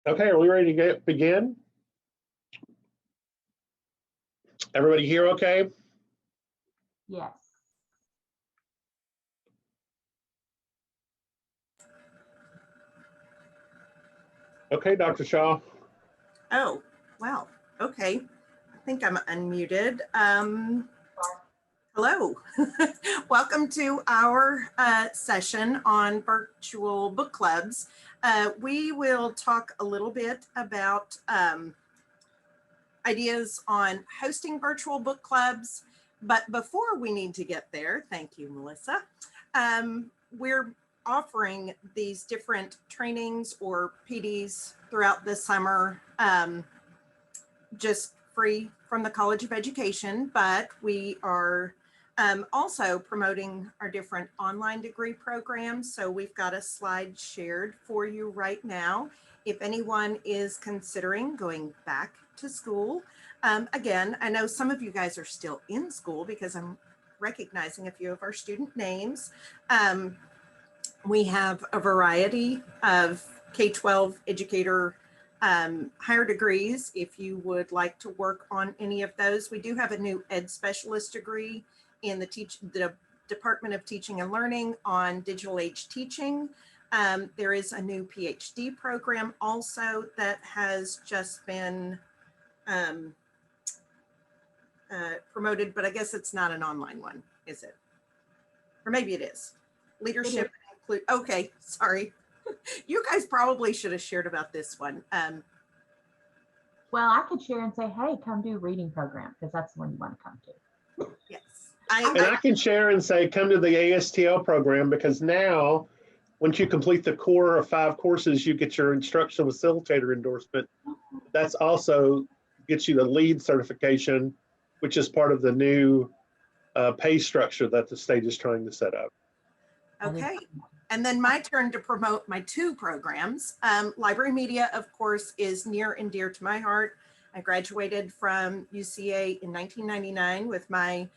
Okay, are we ready to begin? Everybody here okay? Yes. Okay, Dr. Shaw. Oh, well, okay. I think I'm unmuted. Hello. Welcome to our session on virtual book clubs. We will talk a little bit about ideas on hosting virtual book clubs. But before we need to get there, thank you, Melissa, we're offering these different trainings or PDs throughout the summer, just free from the College of Education, but we are also promoting our different online degree programs. So we've got a slide shared for you right now. If anyone is considering going back to school, again, I know some of you guys are still in school because I'm recognizing a few of our student names. We have a variety of K-12 educator higher degrees. If you would like to work on any of those, we do have a new ed specialist degree in the Department of Teaching and Learning on digital age teaching. There is a new PhD program also that has just been promoted, but I guess it's not an online one, is it? Or maybe it is. Leadership include. Okay, sorry. You guys probably should have shared about this one. Well, I could share and say, hey, come do a reading program because that's the one you want to come to. Yes. I can share and say, come to the ASTL program, because now, once you complete the core of 5 courses, you get your instructional facilitator endorsement. That's also gets you the LEAD certification, which is part of the new pay structure that the state is trying to set up. Okay. And then my turn to promote my 2 programs. Library media, of course, is near and dear to my heart. I graduated from UCA in 1999 with my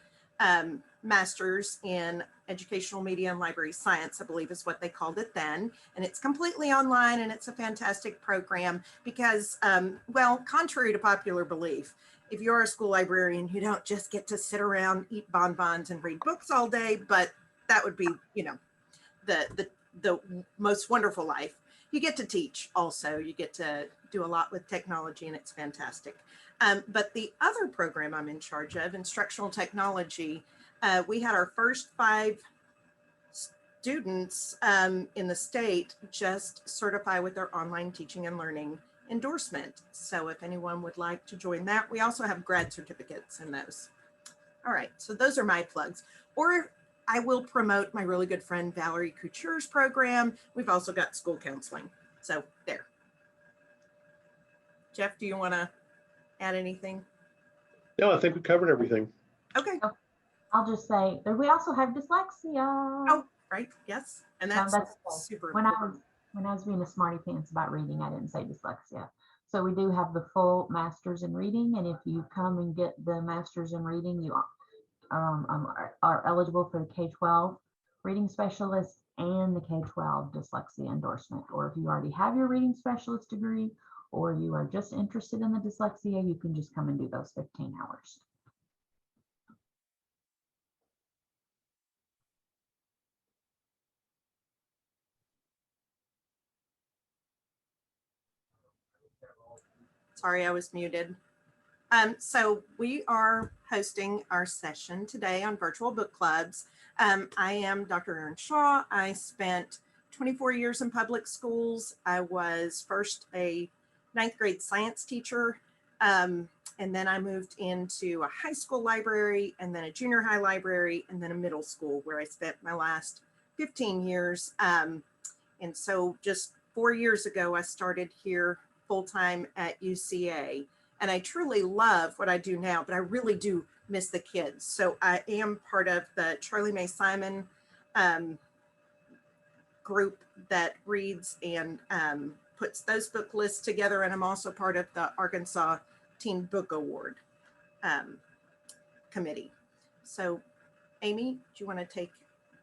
master's in educational media and library science, I believe is what they called it then. And it's completely online, and it's a fantastic program because, well, contrary to popular belief, if you're a school librarian, you don't just get to sit around, eat bonbons and read books all day, but that would be, you know, the most wonderful life. You get to teach also. You get to do a lot with technology, and it's fantastic. But the other program I'm in charge of, instructional technology, we had our first 5 students in the state just certify with their online teaching and learning endorsement. So if anyone would like to join that, we also have grad certificates in those. All right, so those are my plugs. Or I will promote my really good friend Valerie Couture's program. We've also got school counseling. So there. Jeff, do you want to add anything? No, I think we covered everything. Okay. I'll just say that we also have dyslexia. Oh, right. Yes. And that's super important. When I was being a smarty pants about reading, I didn't say dyslexia. So we do have the full master's in reading. And if you come and get the master's in reading, you are eligible for the K-12 reading specialist and the K-12 dyslexia endorsement. Or if you already have your reading specialist degree, or you are just interested in the dyslexia, you can just come and do those 15 hours. Sorry, I was muted. So we are hosting our session today on virtual book clubs. I am Dr. Erin Shaw. I spent 24 years in public schools. I was first a 9th grade science teacher, and then I moved into a high school library, and then a junior high library, and then a middle school where I spent my last 15 years. And so just 4 years ago, I started here full-time at UCA. And I truly love what I do now, but I really do miss the kids. So I am part of the Charlie Mae Simon group that reads and puts those book lists together. And I'm also part of the Arkansas Teen Book Award committee. So Amy, do you want to take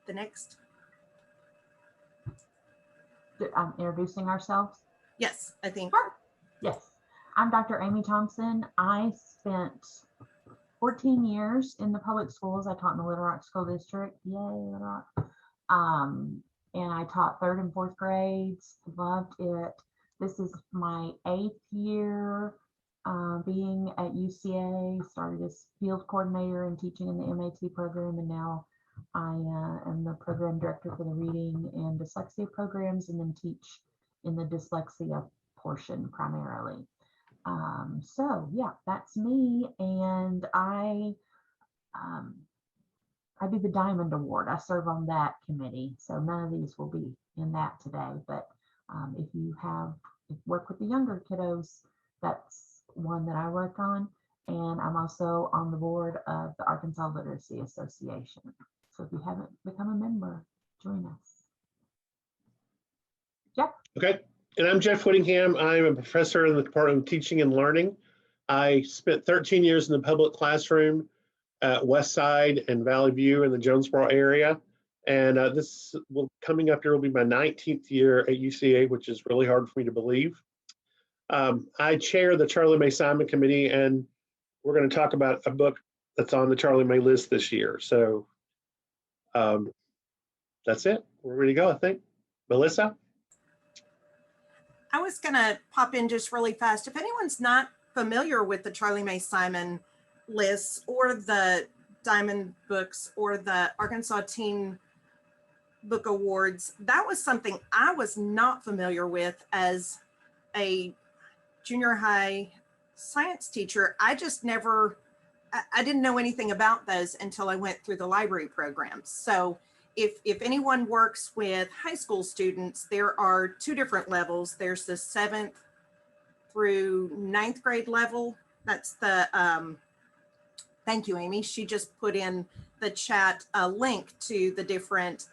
the next? Introducing ourselves? Yes, I think. Sure. Yes, I'm Dr. Amy Thompson. I spent 14 years in the public schools. I taught in the Little Rock School District. Yay, Little Rock. And I taught 3rd and 4th grades. Loved it. This is my 8th year being at UCA. Started as field coordinator and teaching in the MAT program, and now I am the program director for the reading and dyslexia programs, and then teach in the dyslexia portion primarily. So yeah, that's me, and I do the Diamond Award. I serve on that committee, so none of these will be in that today. But if you work with the younger kiddos, that's one that I work on, and I'm also on the board of the Arkansas Literacy Association. So if you haven't become a member, join us. Jeff. Okay. And I'm Jeff Whittingham. I'm a professor in the Department of Teaching and Learning. I spent 13 years in the public classroom at Westside and Valley View in the Jonesboro area. And coming up here will be my 19th year at UCA, which is really hard for me to believe. I chair the Charlie Mae Simon Committee, and we're going to talk about a book that's on the Charlie Mae list this year. So that's it. We're ready to go, I think. Melissa? I was going to pop in just really fast. If anyone's not familiar with the Charlie Mae Simon lists or the Diamond books or the Arkansas Teen Book Awards, that was something I was not familiar with as a junior high science teacher. I didn't know anything about those until I went through the library programs. So if anyone works with high school students, there are 2 different levels. There's the 7th through 9th grade level. That's the, thank you, Amy. She just put in the chat a link to the different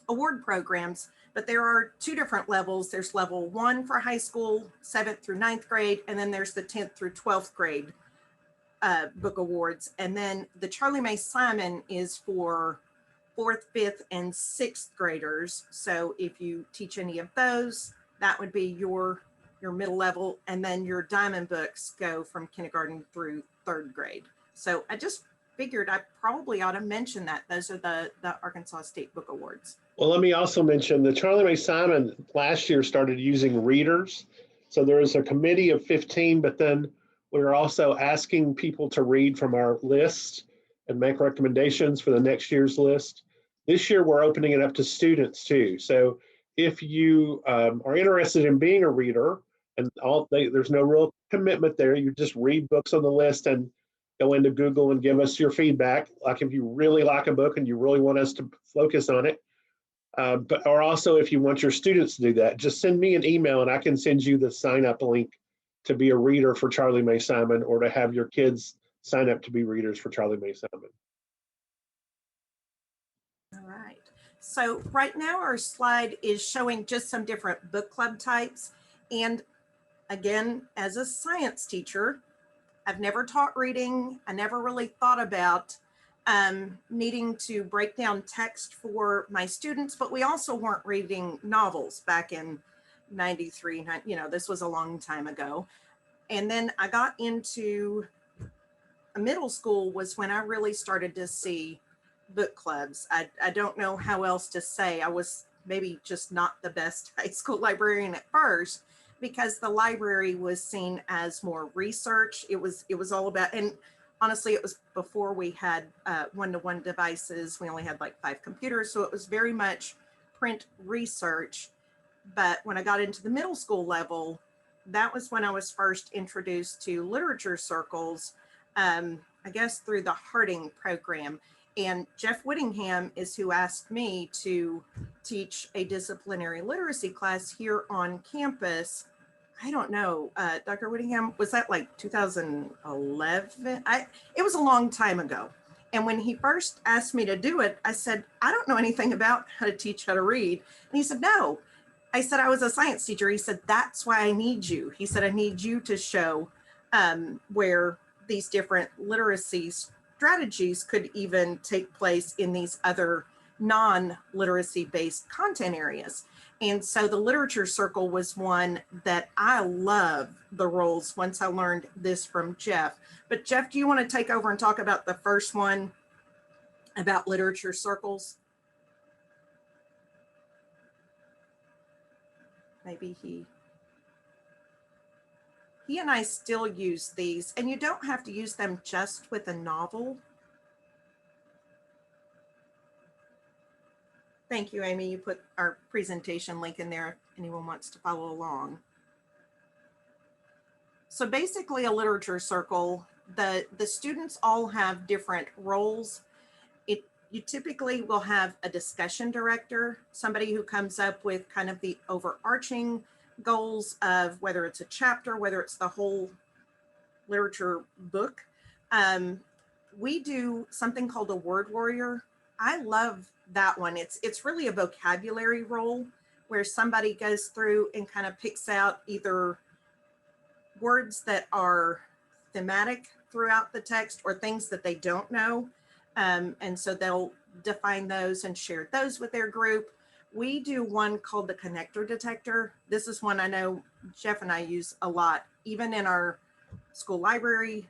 award programs, but there are 2 different levels. There's level 1 for high school, 7th through 9th grade, and then there's the 10th through 12th grade book awards. And then the Charlie Mae Simon is for 4th, 5th, and 6th graders. So if you teach any of those, that would be your middle level. And then your Diamond books go from kindergarten through 3rd grade. So I just figured I probably ought to mention that. Those are the Arkansas State Book Awards. Well, let me also mention the Charlie Mae Simon last year started using readers. So there is a committee of 15, but then we're also asking people to read from our list and make recommendations for the next year's list. This year, we're opening it up to students too. So if you are interested in being a reader, and there's no real commitment there, you just read books on the list and go into Google and give us your feedback. Like if you really like a book and you really want us to focus on it, or also if you want your students to do that, just send me an email and I can send you the sign up link to be a reader for Charlie Mae Simon, or to have your kids sign up to be readers for Charlie Mae Simon. All right. So right now our slide is showing just some different book club types. And again, as a science teacher, I've never taught reading. I never really thought about needing to break down text for my students, but we also weren't reading novels back in 93, this was a long time ago. And then I got into middle school was when I really started to see book clubs. I don't know how else to say. I was maybe just not the best high school librarian at first, because the library was seen as more research. It was all about, and honestly, it was before we had one-to-one devices. We only had like 5 computers. So it was very much print research. But when I got into the middle school level, that was when I was first introduced to literature circles, I guess through the Harding program. And Jeff Whittingham is who asked me to teach a disciplinary literacy class here on campus. I don't know, Dr. Whittingham, was that like 2011? It was a long time ago. And when he first asked me to do it, I said, I don't know anything about how to teach how to read. And he said, no. I said, I was a science teacher. He said, that's why I need you. He said, I need you to show where these different literacy strategies could even take place in these other non-literacy based content areas. And so the literature circle was one that I love the roles once I learned this from Jeff. But Jeff, do you want to take over and talk about the first one about literature circles? Maybe he and I still use these, and you don't have to use them just with a novel. Thank you, Amy. You put our presentation link in there if anyone wants to follow along. So basically a literature circle, the students all have different roles. You typically will have a discussion director, somebody who comes up with kind of the overarching goals of whether it's a chapter, whether it's the whole literature book. We do something called a word warrior. I love that one. It's really a vocabulary role where somebody goes through and kind of picks out either words that are thematic throughout the text or things that they don't know. And so they'll define those and share those with their group. We do one called the connector detector. This is one I know Jeff and I use a lot, even in our school library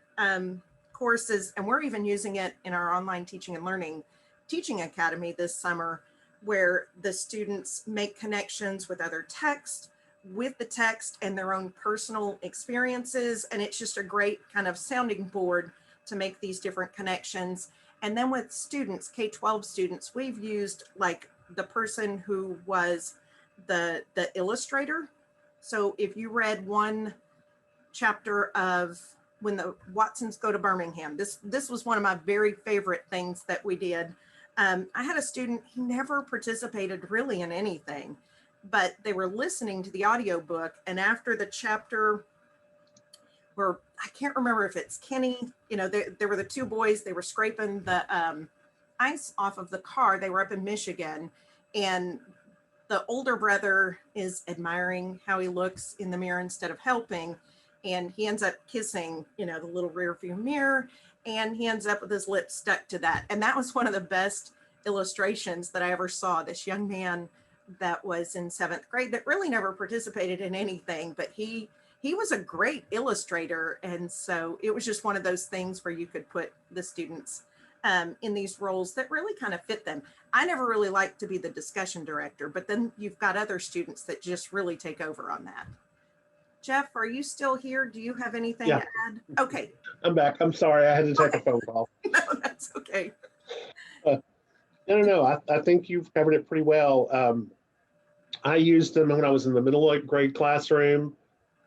courses. And we're even using it in our online teaching and learning teaching academy this summer, where the students make connections with other text, with the text and their own personal experiences. And it's just a great kind of sounding board to make these different connections. And then with students, K-12 students, we've used like the person who was the illustrator. So if you read one chapter of When the Watsons Go to Birmingham, this was one of my very favorite things that we did. I had a student, he never participated really in anything, but they were listening to the audiobook, and after the chapter where I can't remember if it's Kenny, you know, there were the two boys, they were scraping the ice off of the car. They were up in Michigan, and the older brother is admiring how he looks in the mirror instead of helping. And he ends up kissing, you know, the little rear view mirror, and he ends up with his lips stuck to that. And that was one of the best illustrations that I ever saw. This young man that was in 7th grade that really never participated in anything, but he was a great illustrator. And so it was just one of those things where you could put the students in these roles that really kind of fit them. I never really liked to be the discussion director, but then you've got other students that just really take over on that. Jeff, are you still here? Do you have anything to add? Okay. I'm back. I'm sorry. I had to take a phone call. No, that's okay. No. I think you've covered it pretty well. I used them when I was in the middle grade classroom.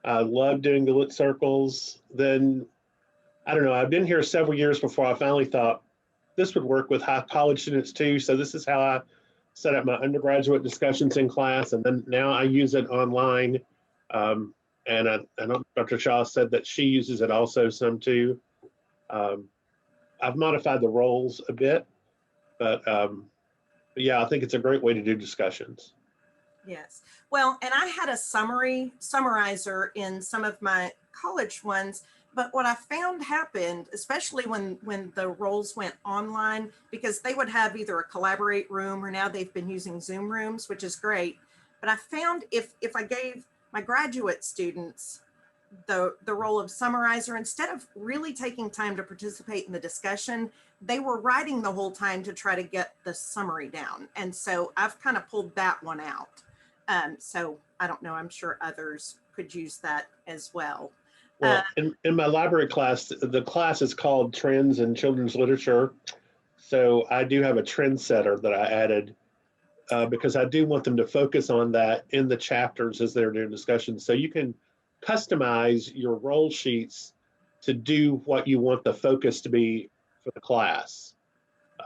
I loved doing the lit circles. Then, I don't know, I've been here several years before I finally thought this would work with high college students too. So this is how I set up my undergraduate discussions in class. And then now I use it online. And I know Dr. Shaw said that she uses it also some too. I've modified the roles a bit, but yeah, I think it's a great way to do discussions. Yes. Well, and I had a summarizer in some of my college ones, but what I found happened, especially when the roles went online, because they would have either a Collaborate room or now they've been using Zoom rooms, which is great. But I found if I gave my graduate students the role of summarizer, instead of really taking time to participate in the discussion, they were writing the whole time to try to get the summary down. And so I've kind of pulled that one out. So I don't know, I'm sure others could use that as well. Well, in my library class, the class is called Trends in Children's Literature. So I do have a trend setter that I added because I do want them to focus on that in the chapters as they're doing discussions. So you can customize your role sheets to do what you want the focus to be for the class.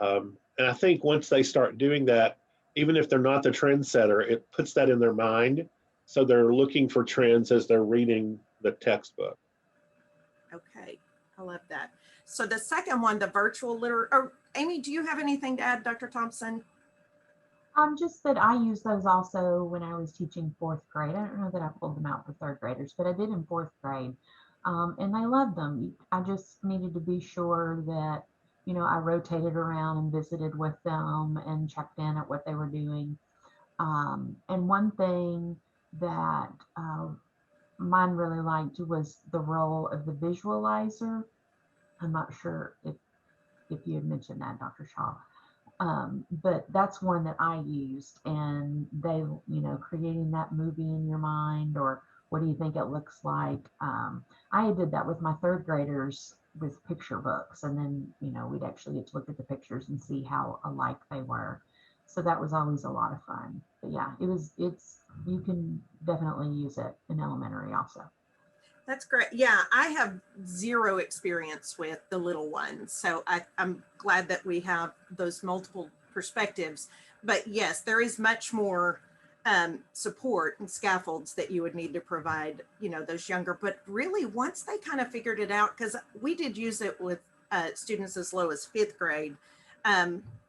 And I think once they start doing that, even if they're not the trend setter, it puts that in their mind. So they're looking for trends as they're reading the textbook. Okay, I love that. So the second one, the virtual Amy, do you have anything to add, Dr. Thompson? Just that I use those also when I was teaching 4th grade. I don't know that I pulled them out for 3rd graders, but I did in 4th grade. And I loved them. I just needed to be sure that I rotated around and visited with them and checked in at what they were doing. And one thing that mine really liked was the role of the visualizer. I'm not sure if you had mentioned that, Dr. Shaw. But that's one that I used, and they, creating that movie in your mind, or what do you think it looks like? I did that with my third graders with picture books, and then, we'd actually get to look at the pictures and see how alike they were. So that was always a lot of fun. But yeah, you can definitely use it in elementary also. That's great. Yeah, I have zero experience with the little ones. So I'm glad that we have those multiple perspectives. But yes, there is much more support and scaffolds that you would need to provide, those younger. But really, once they kind of figured it out, because we did use it with students as low as 5th grade,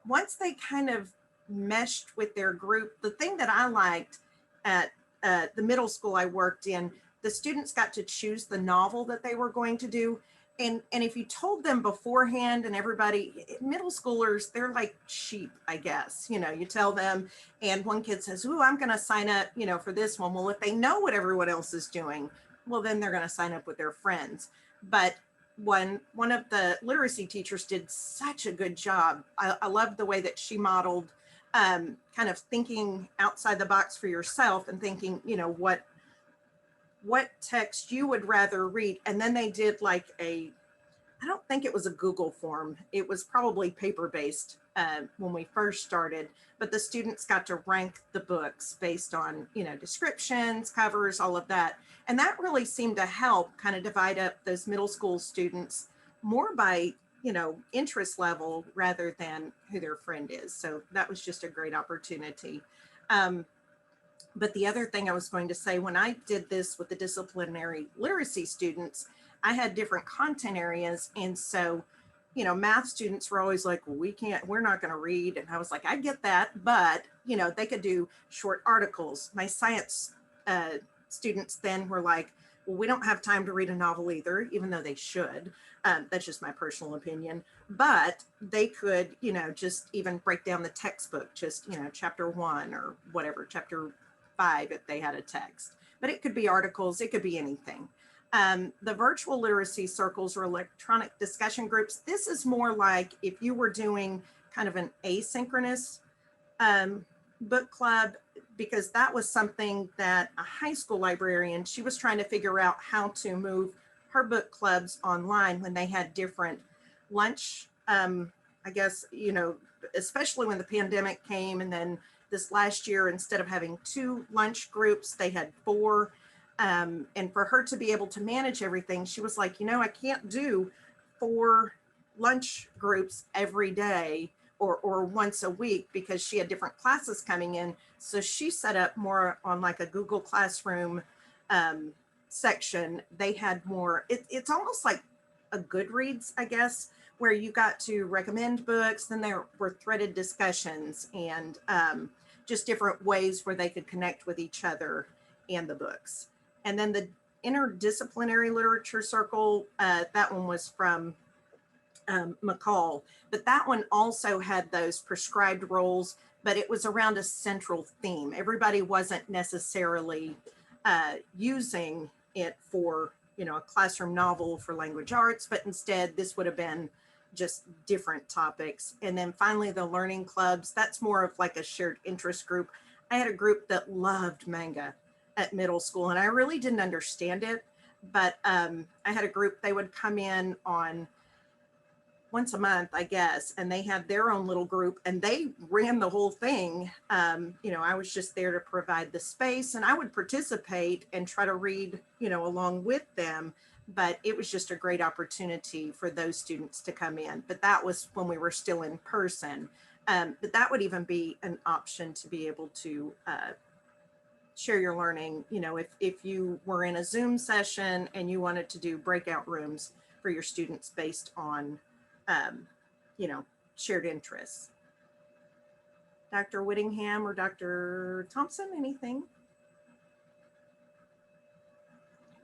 once they kind of meshed with their group, the thing that I liked at the middle school I worked in, the students got to choose the novel that they were going to do. And if you told them beforehand, and everybody, middle schoolers, they're like sheep, I guess, you tell them, and one kid says, "Ooh, I'm going to sign up, for this one." Well, if they know what everyone else is doing, well, then they're going to sign up with their friends. But one of the literacy teachers did such a good job. I loved the way that she modeled kind of thinking outside the box for yourself and thinking, what text you would rather read. And then they did like I don't think it was a Google form. It was probably paper-based when we first started, but the students got to rank the books based on, descriptions, covers, all of that. And that really seemed to help kind of divide up those middle school students more by, interest level rather than who their friend is. So that was just a great opportunity. But the other thing I was going to say, when I did this with the disciplinary literacy students, I had different content areas. And so, math students were always like, well, we're not going to read. And I was like, I get that, but, they could do short articles. My science students then were like, well, we don't have time to read a novel either, even though they should. That's just my personal opinion. But they could, just even break down the textbook, just, chapter 1 or whatever, chapter 5 if they had a text. But it could be articles, it could be anything. The virtual literacy circles or electronic discussion groups, this is more like if you were doing kind of an asynchronous book club, because that was something that a high school librarian, she was trying to figure out how to move her book clubs online when they had different lunch, I guess, especially when the pandemic came. And then this last year, instead of having 2 lunch groups, they had 4. And for her to be able to manage everything, she was like, I can't do 4 lunch groups every day or once a week, because she had different classes coming in. So she set up more on like a Google Classroom section. They had more, it's almost like a Goodreads, I guess, where you got to recommend books. Then there were threaded discussions and just different ways where they could connect with each other and the books. And then the interdisciplinary literature circle, that one was from McCall, but that one also had those prescribed roles, but it was around a central theme. Everybody wasn't necessarily using it for, a classroom novel for language arts, but instead this would have been just different topics. And then finally, the learning clubs, that's more of like a shared interest group. I had a group that loved manga at middle school, and I really didn't understand it, but I had a group, they would come in on once a month, I guess, and they had their own little group and they ran the whole thing. I was just there to provide the space, and I would participate and try to read, along with them. But it was just a great opportunity for those students to come in. But that was when we were still in person. But that would even be an option to be able to share your learning. If you were in a Zoom session and you wanted to do breakout rooms for your students based on shared interests. Dr. Whittingham or Dr. Thompson, anything?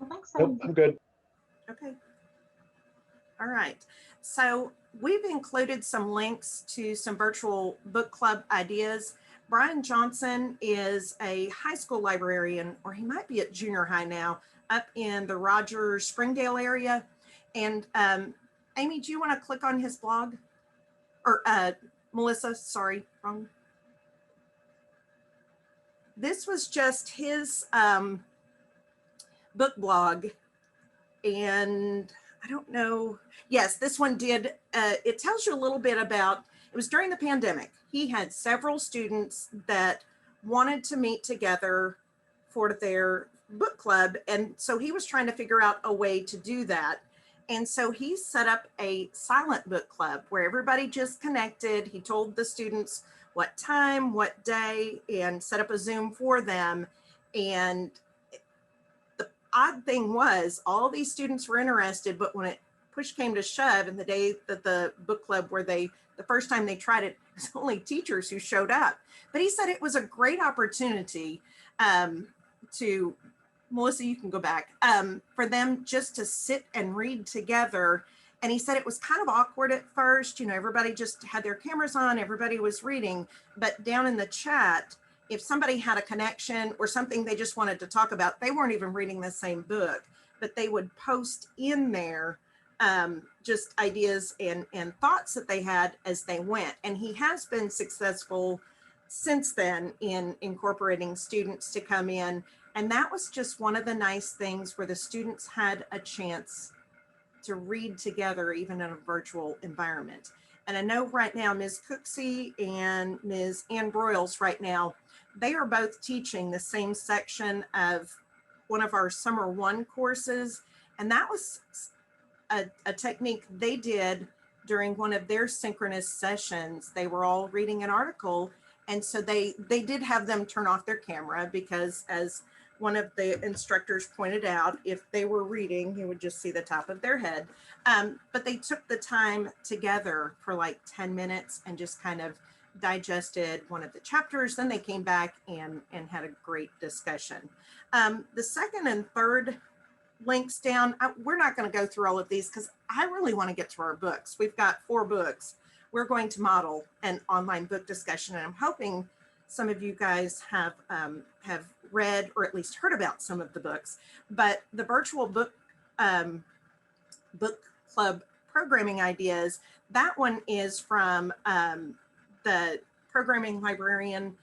I think so. Nope, I'm good. Okay. All right. So we've included some links to some virtual book club ideas. Brian Johnson is a high school librarian, or he might be at junior high now, up in the Rogers Springdale area. And Amy, do you want to click on his blog? Or Melissa, sorry, wrong. This was just his book blog. And I don't know. Yes, this one did. It tells you a little bit about, it was during the pandemic. He had several students that wanted to meet together for their book club. And so he was trying to figure out a way to do that. And so he set up a silent book club where everybody just connected. He told the students what time, what day, and set up a Zoom for them. And the odd thing was all these students were interested, but when push came to shove, and the day that the book club where the first time they tried it was only teachers who showed up. But he said it was a great opportunity to, Melissa, you can go back, for them just to sit and read together. And he said it was kind of awkward at first. You know, everybody just had their cameras on, everybody was reading, but down in the chat, if somebody had a connection or something they just wanted to talk about, they weren't even reading the same book, but they would post in there just ideas and thoughts that they had as they went. And he has been successful since then in incorporating students to come in. And that was just one of the nice things where the students had a chance to read together, even in a virtual environment. And I know right now, Ms. Cooksey and Ms. Ann Broyles right now, they are both teaching the same section of one of our summer 1 courses. And that was a technique they did during one of their synchronous sessions. They were all reading an article. And so they did have them turn off their camera because, as one of the instructors pointed out, if they were reading, you would just see the top of their head. But they took the time together for like 10 minutes and just kind of digested one of the chapters. Then they came back and had a great discussion. The second and third links down, we're not going to go through all of these because I really want to get to our books. We've got 4 books. We're going to model an online book discussion, and I'm hoping some of you guys have read or at least heard about some of the books. But the virtual book club programming ideas, that one is from the programming librarian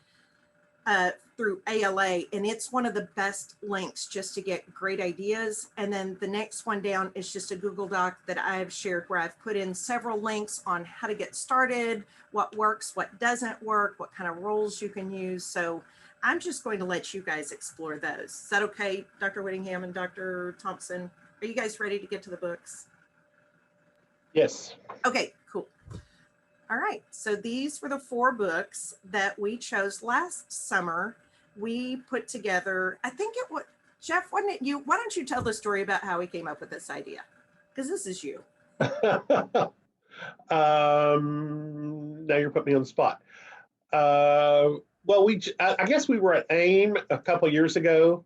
through ALA, and it's one of the best links just to get great ideas. And then the next one down is just a Google Doc that I've shared where I've put in several links on how to get started, what works, what doesn't work, what kind of roles you can use. So I'm just going to let you guys explore those. Is that okay, Dr. Whittingham and Dr. Thompson? Are you guys ready to get to the books? Yes. Okay, cool. All right, so these were the 4 books that we chose last summer. We put together, I think it was, Jeff, wasn't it you? Why don't you tell the story about how we came up with this idea? Because this is you. Now you're putting me on the spot. Well, I guess we were at AIM a couple of years ago,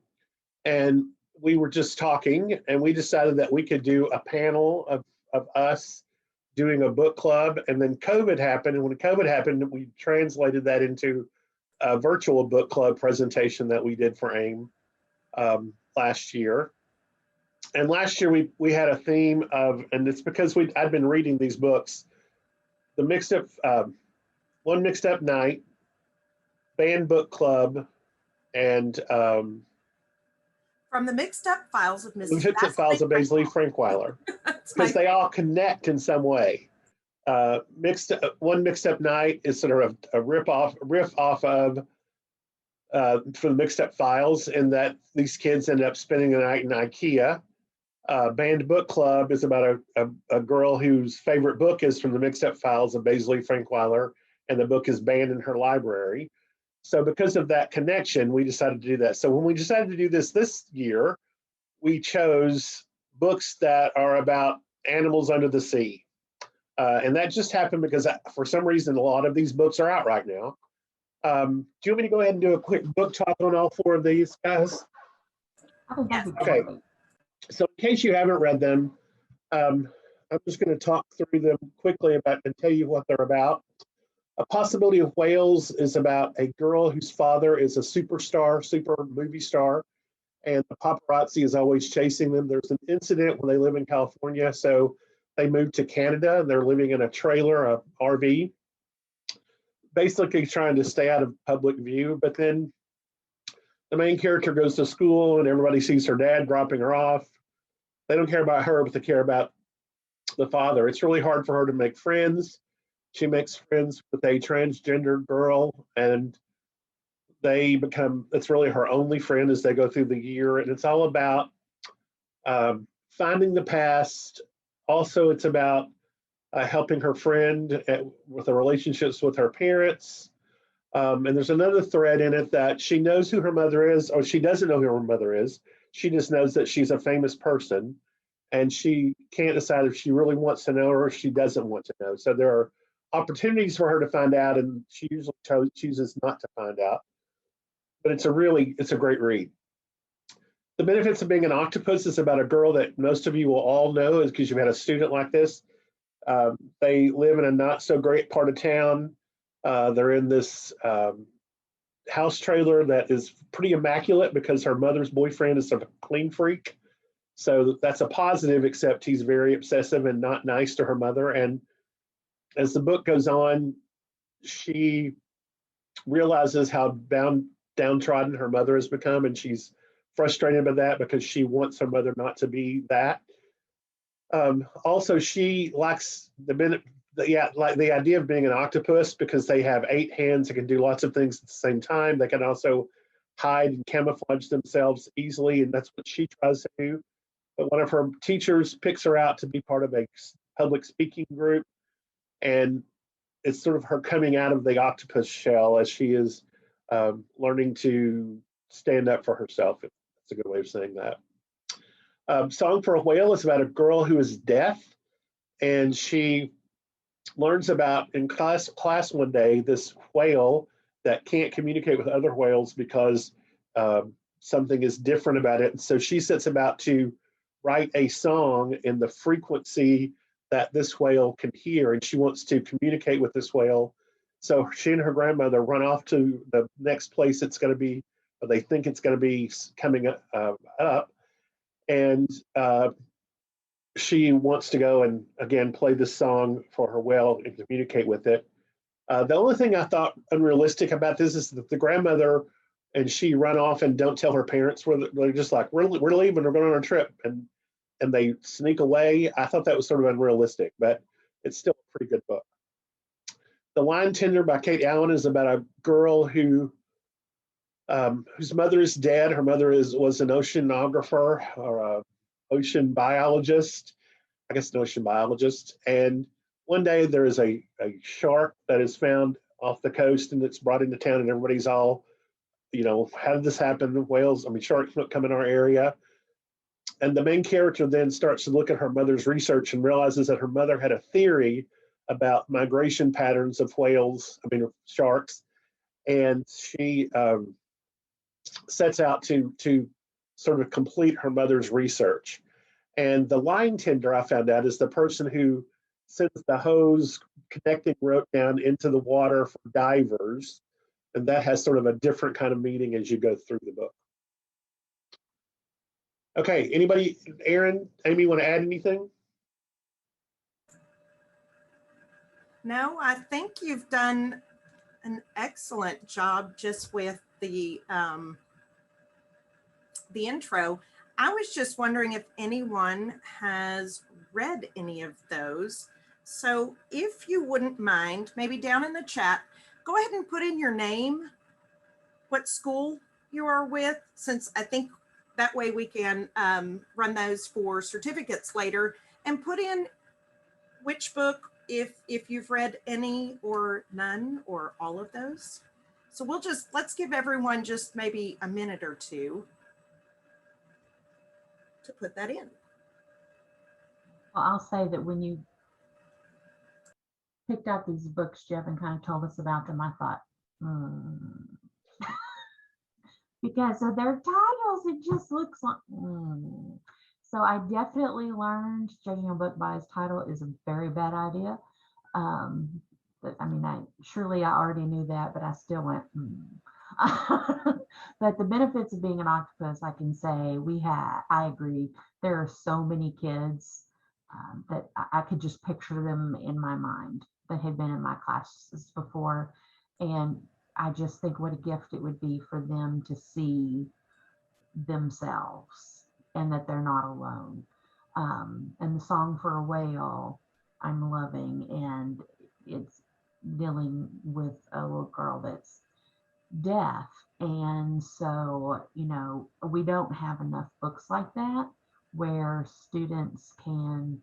and we were just talking, and we decided that we could do a panel of us doing a book club. And then COVID happened, and when COVID happened, we translated that into a virtual book club presentation that we did for AIM last year. And last year we had a theme of, and it's because I'd been reading these books, the mixed up, One Mixed Up Night, Banned Book Club, and From the Mixed Up Files of Mrs. Mixed Up Files of Basil Frankweiler, because they all connect in some way. One Mixed Up Night is sort of a riff off of from the Mixed Up Files, in that these kids ended up spending the night in IKEA. Banned Book Club is about a girl whose favorite book is from the Mixed Up Files of Basil Frankweiler, and the book is banned in her library. So because of that connection, we decided to do that. So when we decided to do this year, we chose books that are about animals under the sea. And that just happened because for some reason, a lot of these books are out right now. Do you want me to go ahead and do a quick book talk on all 4 of these, guys? I think that'd be Okay. great. So in case you haven't read them, I'm just going to talk through them quickly about and tell you what they're about. A Possibility of Whales is about a girl whose father is a superstar, super movie star, and the paparazzi is always chasing them. There's an incident when they live in California, so they moved to Canada and they're living in a trailer, a RV, basically trying to stay out of public view. But then the main character goes to school and everybody sees her dad dropping her off. They don't care about her, but they care about the father. It's really hard for her to make friends. She makes friends with a transgender girl, and it's really her only friend as they go through the year. And it's all about finding the past. Also, it's about helping her friend with the relationships with her parents. And there's another thread in it that she knows who her mother is, or she doesn't know who her mother is. She just knows that she's a famous person, and she can't decide if she really wants to know or if she doesn't want to know. So there are opportunities for her to find out, and she usually chooses not to find out. But it's a great read. The Benefits of Being an Octopus is about a girl that most of you will all know, is because you've had a student like this. They live in a not so great part of town. They're in this house trailer that is pretty immaculate because her mother's boyfriend is a clean freak. So that's a positive, except he's very obsessive and not nice to her mother. And as the book goes on, she realizes how downtrodden her mother has become, and she's frustrated by that because she wants her mother not to be that. Also, she likes the idea of being an octopus because they have 8 hands that can do lots of things at the same time. They can also hide and camouflage themselves easily, and that's what she tries to do. But one of her teachers picks her out to be part of a public speaking group, and it's sort of her coming out of the octopus shell as she is learning to stand up for herself. That's a good way of saying that. Song for a Whale is about a girl who is deaf, and she learns about in class one day this whale that can't communicate with other whales because something is different about it. And so she sets about to write a song in the frequency that this whale can hear, and she wants to communicate with this whale. So she and her grandmother run off to the next place it's going to be, or they think it's going to be coming up, and she wants to go and again play this song for her whale and communicate with it. The only thing I thought unrealistic about this is that the grandmother and she run off and don't tell her parents. They're just like, we're leaving, we're going on a trip, and they sneak away. I thought that was sort of unrealistic, but it's still a pretty good book. The Line Tender by Kate Allen is about a girl whose mother is dead. Her mother was an oceanographer or a ocean biologist, I guess an ocean biologist. And one day there is a shark that is found off the coast, and it's brought into town, and everybody's all, how did this happen? Sharks don't come in our area. And the main character then starts to look at her mother's research and realizes that her mother had a theory about migration patterns of sharks. And she sets out to sort of complete her mother's research. And the line tender, I found out, is the person who sends the hose connecting rope down into the water for divers. And that has sort of a different kind of meaning as you go through the book. Okay, anybody, Aaron, Amy, want to add anything? No, I think you've done an excellent job just with the intro. I was just wondering if anyone has read any of those. So if you wouldn't mind, maybe down in the chat, go ahead and put in your name, what school you are with, since I think that way we can run those for certificates later, and put in which book, if you've read any or none or all of those. So let's give everyone just maybe a minute or two to put that in. Well, I'll say that when you picked out these books, Jeff, and kind of told us about them, I thought, because of their titles, it just looks like. So I definitely learned judging a book by its title is a very bad idea. But I mean, surely I already knew that, but I still went, But the benefits of being an octopus, I can say I agree. There are so many kids that I could just picture them in my mind that had been in my classes before. And I just think what a gift it would be for them to see themselves and that they're not alone. And the Song for a Whale, I'm loving, and it's dealing with a little girl that's deaf. And so, we don't have enough books like that where students can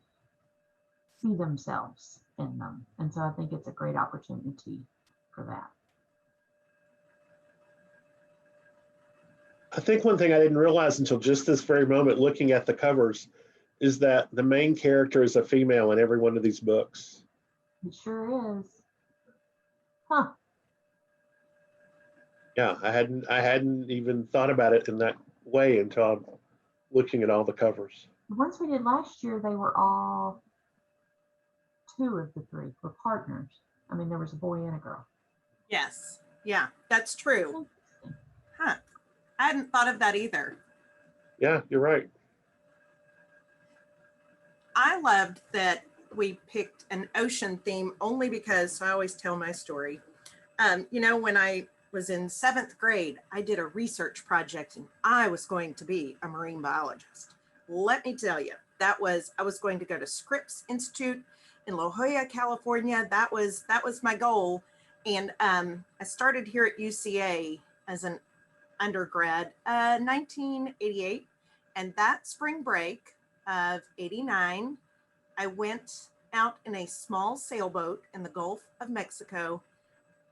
see themselves in them. And so I think it's a great opportunity for that. I think one thing I didn't realize until just this very moment looking at the covers is that the main character is a female in every one of these books. It sure is. Huh. Yeah, I hadn't even thought about it in that way until I'm looking at all the covers. The ones we did last year, they were all, 2 of the 3 were partners. I mean, there was a boy and a girl. Yes. Yeah, that's true. Huh. I hadn't thought of that either. Yeah, you're right. I loved that we picked an ocean theme only because I always tell my story. When I was in 7th grade, I did a research project and I was going to be a marine biologist. Let me tell you, I was going to go to Scripps Institute in La Jolla, California. That was my goal. And I started here at UCA as an undergrad, 1988. And that spring break of 89, I went out in a small sailboat in the Gulf of Mexico.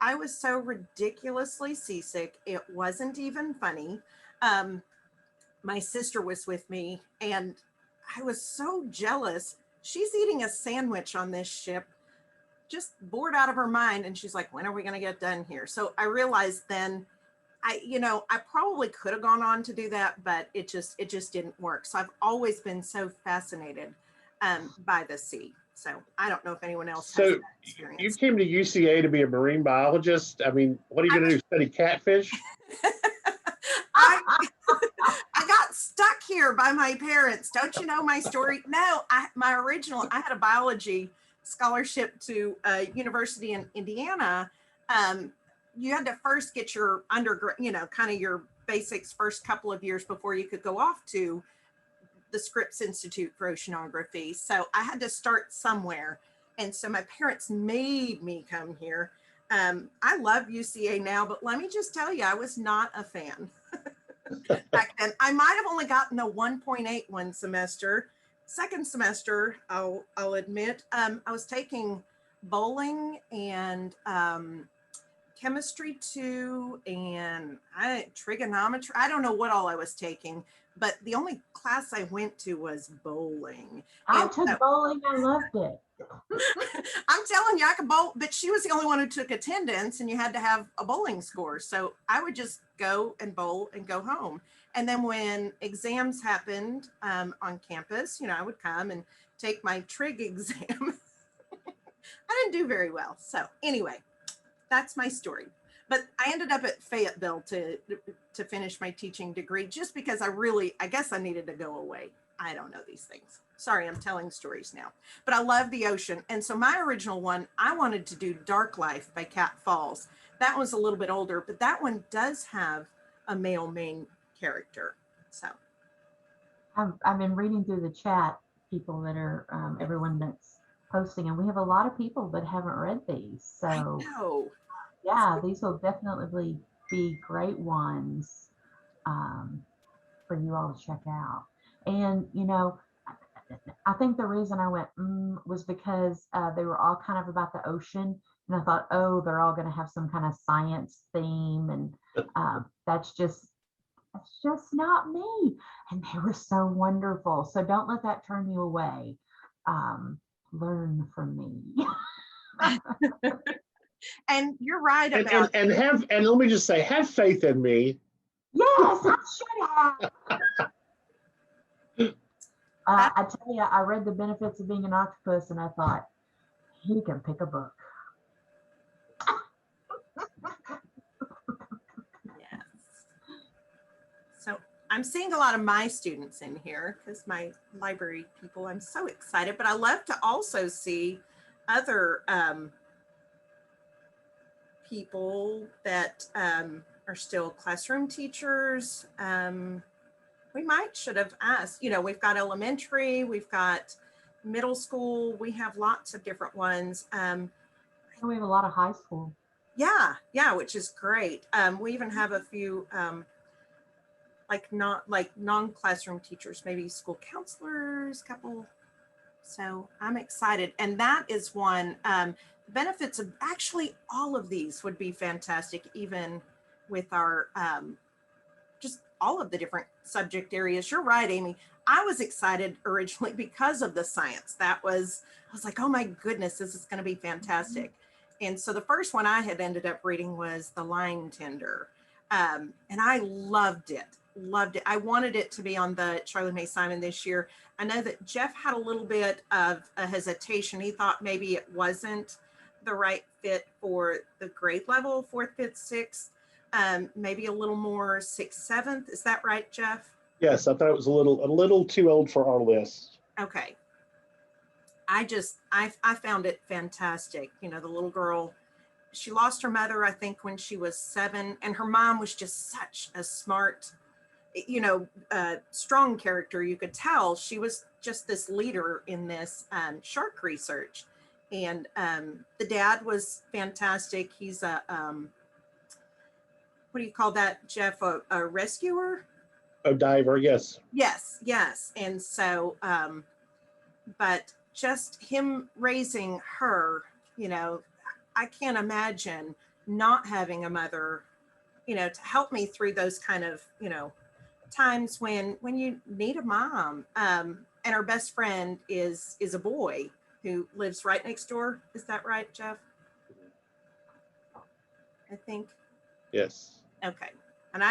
I was so ridiculously seasick. It wasn't even funny. My sister was with me and I was so jealous. She's eating a sandwich on this ship, just bored out of her mind. And she's like, when are we going to get done here? So I realized then I probably could have gone on to do that, but it just didn't work. So I've always been so fascinated by the sea. So I don't know if anyone else has that experience. You came to UCA to be a marine biologist. I mean, what are you going to do? Study catfish? I got stuck here by my parents. Don't you know my story? No, I had a biology scholarship to a university in Indiana. You had to first get your undergrad, kind of your basics first couple of years before you could go off to the Scripps Institute for Oceanography. So I had to start somewhere. And so my parents made me come here. I love UCA now, but let me just tell you, I was not a fan back then. I might have only gotten a 1.8 one semester. Second semester, I'll admit, I was taking bowling and chemistry 2 and trigonometry. I don't know what all I was taking, but the only class I went to was bowling. I took bowling. I loved it. I'm telling you, I could bowl, but she was the only one who took attendance and you had to have a bowling score. So I would just go and bowl and go home. And then when exams happened on campus, I would come and take my trig exam. I didn't do very well. So anyway, that's my story. But I ended up at Fayetteville to finish my teaching degree just because I guess I needed to go away. I don't know these things. Sorry, I'm telling stories now. But I love the ocean. And so my original one, I wanted to do Dark Life by Cat Falls. That was a little bit older, but that one does have a male main character. So I've been reading through the chat, people that are, everyone that's posting, and we have a lot of people that haven't read these. So I know. Yeah, these will definitely be great ones for you all to check out. And, I think the reason I went was because they were all kind of about the ocean. And I thought, oh, they're all going to have some kind of science theme. And that's just not me. And they were so wonderful. So don't let that turn you away. Learn from me. And you're right about and let me just say, have faith in me. Yes, I should have. I tell you, I read The Benefits of Being an Octopus and I thought, he can pick a book. Yes. So I'm seeing a lot of my students in here because my library people, I'm so excited, but I love to also see other people that are still classroom teachers. We should have asked, we've got elementary, we've got middle school, we have lots of different ones. We have a lot of high school. Yeah, which is great. We even have a few non-classroom teachers, maybe school counselors, couple. So I'm excited. And that is one, benefits of actually all of these would be fantastic, even with our, just all of the different subject areas. You're right, Amy. I was excited originally because of the science. I was like, oh my goodness, this is going to be fantastic. And so the first one I had ended up reading was The Line Tender. And I loved it. I wanted it to be on the Charlie Mae Simon this year. I know that Jeff had a little bit of a hesitation. He thought maybe it wasn't the right fit for the grade level, 4th, 5th, 6th, maybe a little more 6th, 7th. Is that right, Jeff? Yes, I thought it was a little too old for our list. Okay. I found it fantastic. The little girl, she lost her mother, I think, when she was 7, and her mom was just such a smart, strong character. You could tell she was just this leader in this shark research. And the dad was fantastic. He's a, what do you call that, Jeff? A rescuer? A diver, yes. Yes. And so, but just him raising her, I can't imagine not having a mother, to help me through those kind of, times when you need a mom. And her best friend is a boy who lives right next door. Is that right, Jeff? I think. Yes. Okay. And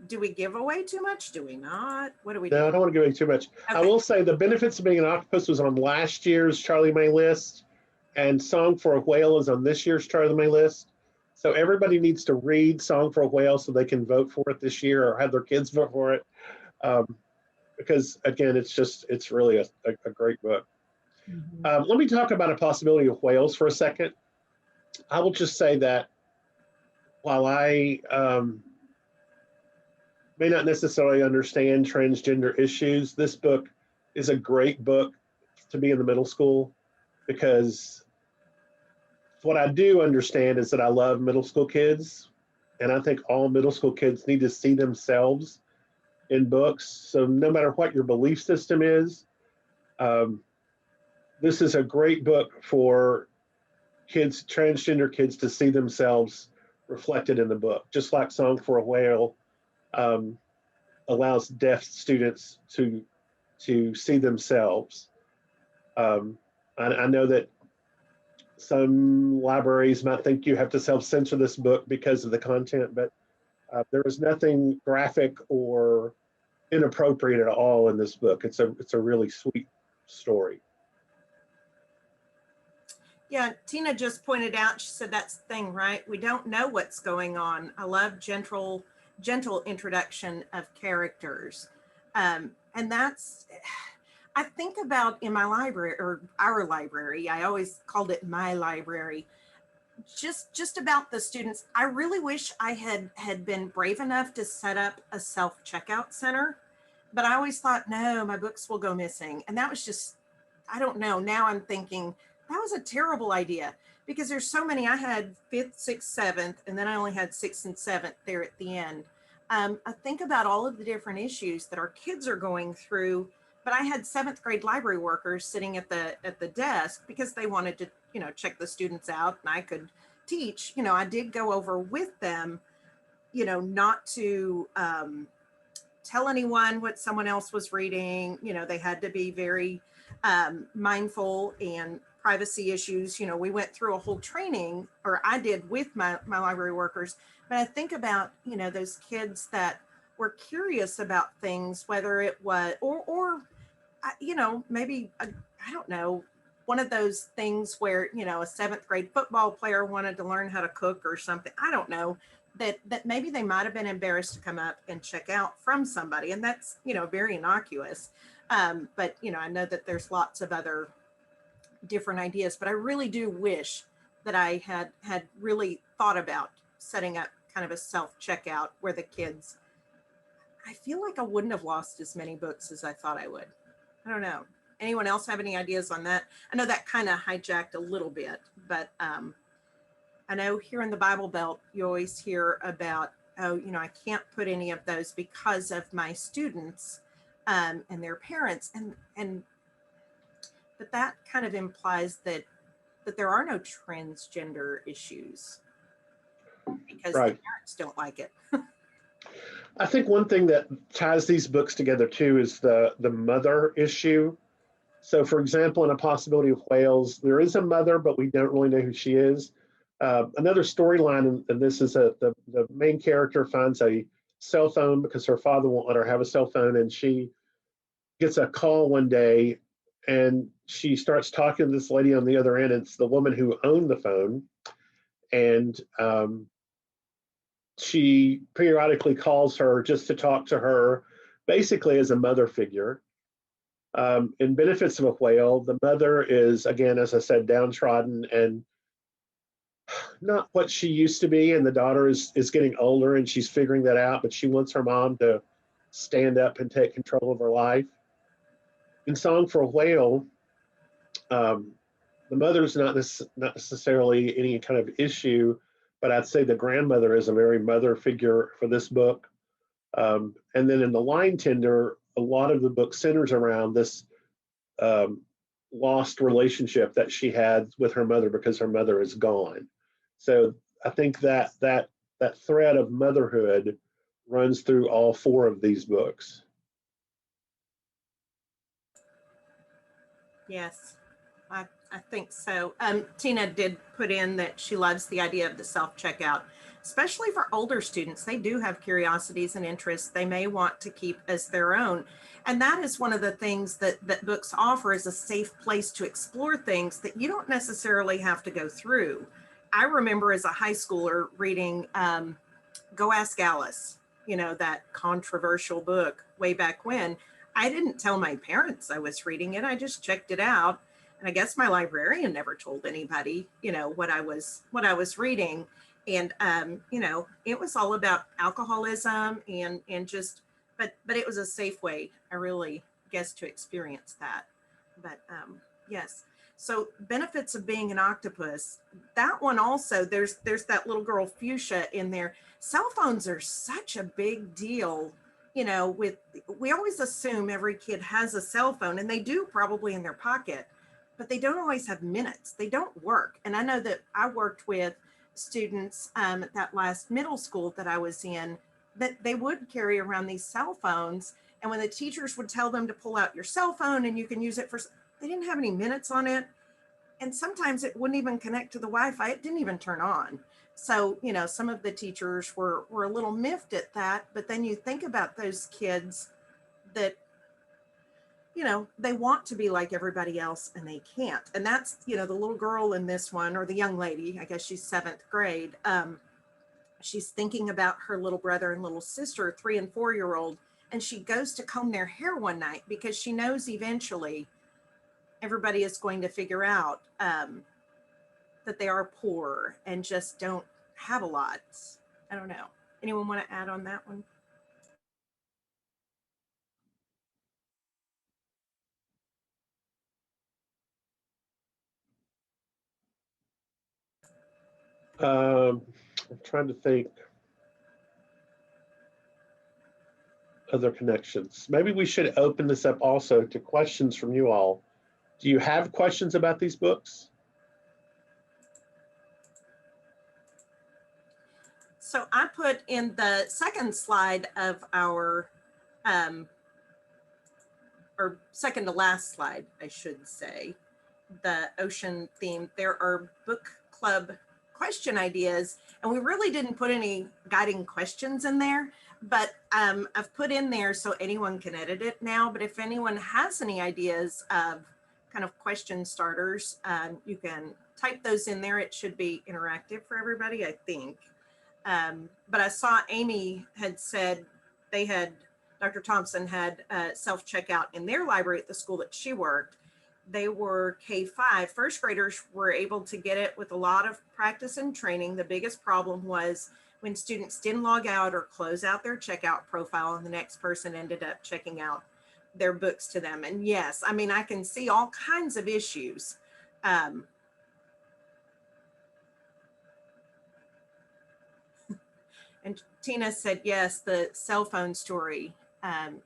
do we give away too much? Do we not? What do we do? No, I don't want to give away too much. Okay. I will say The Benefits of Being an Octopus was on last year's Charlie Mae list, and Song for a Whale is on this year's Charlie Mae list. So everybody needs to read Song for a Whale so they can vote for it this year or have their kids vote for it. Because again, it's really a great book. Mm-hmm. Let me talk about a possibility of whales for a second. I will just say that while I may not necessarily understand transgender issues, this book is a great book to be in the middle school, because what I do understand is that I love middle school kids, and I think all middle school kids need to see themselves in books. So no matter what your belief system is, this is a great book for kids, transgender kids, to see themselves reflected in the book, just like Song for a Whale allows deaf students to see themselves. I know that some libraries might think you have to self-censor this book because of the content, but there is nothing graphic or inappropriate at all in this book. It's a really sweet story. Yeah, Tina just pointed out, she said that's the thing, right? We don't know what's going on. I love gentle introduction of characters. And that's, I think about in my library, or our library, I always called it my library, just about the students. I really wish I had been brave enough to set up a self-checkout center, but I always thought, no, my books will go missing. And that was just, I don't know. Now I'm thinking that was a terrible idea, because there's so many. I had 5th, 6th, 7th, and then I only had 6th and 7th there at the end. I think about all of the different issues that our kids are going through, but I had 7th grade library workers sitting at the desk because they wanted to, check the students out, and I could teach. I did go over with them, not to tell anyone what someone else was reading. They had to be very mindful, and privacy issues. We went through a whole training, or I did with my library workers. But I think about, those kids that were curious about things, whether it was, or maybe, I don't know, one of those things where, a 7th grade football player wanted to learn how to cook or something. I don't know, that maybe they might have been embarrassed to come up and check out from somebody. And that's, very innocuous. But, I know that there's lots of other different ideas, but I really do wish that I had really thought about setting up kind of a self-checkout where the kids, I feel like I wouldn't have lost as many books as I thought I would. I don't know. Anyone else have any ideas on that? I know that kind of hijacked a little bit, but I know here in the Bible Belt, you always hear about, oh, I can't put any of those because of my students and their parents. But that kind of implies that there are no transgender issues because the Right. parents don't like it. I think one thing that ties these books together too is the mother issue. So, for example, in A Possibility of Whales, there is a mother, but we don't really know who she is. Another storyline, and this is the main character finds a cell phone because her father won't let her have a cell phone, and she gets a call one day, and she starts talking to this lady on the other end. It's the woman who owned the phone, and she periodically calls her just to talk to her, basically as a mother figure. In Benefits of a Whale, the mother is, again, as I said, downtrodden and not what she used to be, and the daughter is getting older and she's figuring that out, but she wants her mom to stand up and take control of her life. In Song for a Whale, the mother's not necessarily any kind of issue, but I'd say the grandmother is a very mother figure for this book. And then in The Line Tender, a lot of the book centers around this lost relationship that she had with her mother because her mother is gone. So I think that thread of motherhood runs through all 4 of these books. Yes, I think so. Tina did put in that she loves the idea of the self-checkout, especially for older students. They do have curiosities and interests they may want to keep as their own. And that is one of the things that books offer, is a safe place to explore things that you don't necessarily have to go through. I remember as a high schooler reading Go Ask Alice, that controversial book way back when. I didn't tell my parents I was reading it. I just checked it out. And I guess my librarian never told anybody, what I was reading. And, it was all about alcoholism and just, but it was a safe way, I really guess, to experience that. But yes. So Benefits of Being an Octopus, that one also, there's that little girl Fuchsia in there. Cell phones are such a big deal. We always assume every kid has a cell phone, and they do probably in their pocket, but they don't always have minutes. They don't work. And I know that I worked with students at that last middle school that I was in, that they would carry around these cell phones. And when the teachers would tell them to pull out your cell phone and you can use it for, they didn't have any minutes on it. And sometimes it wouldn't even connect to the Wi-Fi. It didn't even turn on. So, some of the teachers were a little miffed at that. But then you think about those kids that, they want to be like everybody else and they can't. And that's, the little girl in this one, or the young lady, I guess she's 7th grade. She's thinking about her little brother and little sister, 3 and 4-year-old. And she goes to comb their hair one night because she knows eventually everybody is going to figure out that they are poor and just don't have a lot. I don't know. Anyone want to add on that one? I'm trying to think other connections. Maybe we should open this up also to questions from you all. Do you have questions about these books? So I put in the second slide of our, or second to last slide, I should say, the ocean theme. There are book club question ideas, and we really didn't put any guiding questions in there, But I've put in there so anyone can edit it now. But if anyone has any ideas of kind of question starters, you can type those in there. It should be interactive for everybody, I think. But I saw Amy had said Dr. Thompson had self-checkout in their library at the school that she worked. They were K-5. First graders were able to get it with a lot of practice and training. The biggest problem was when students didn't log out or close out their checkout profile and the next person ended up checking out their books to them. And yes, I mean, I can see all kinds of issues. And Tina said, yes, the cell phone story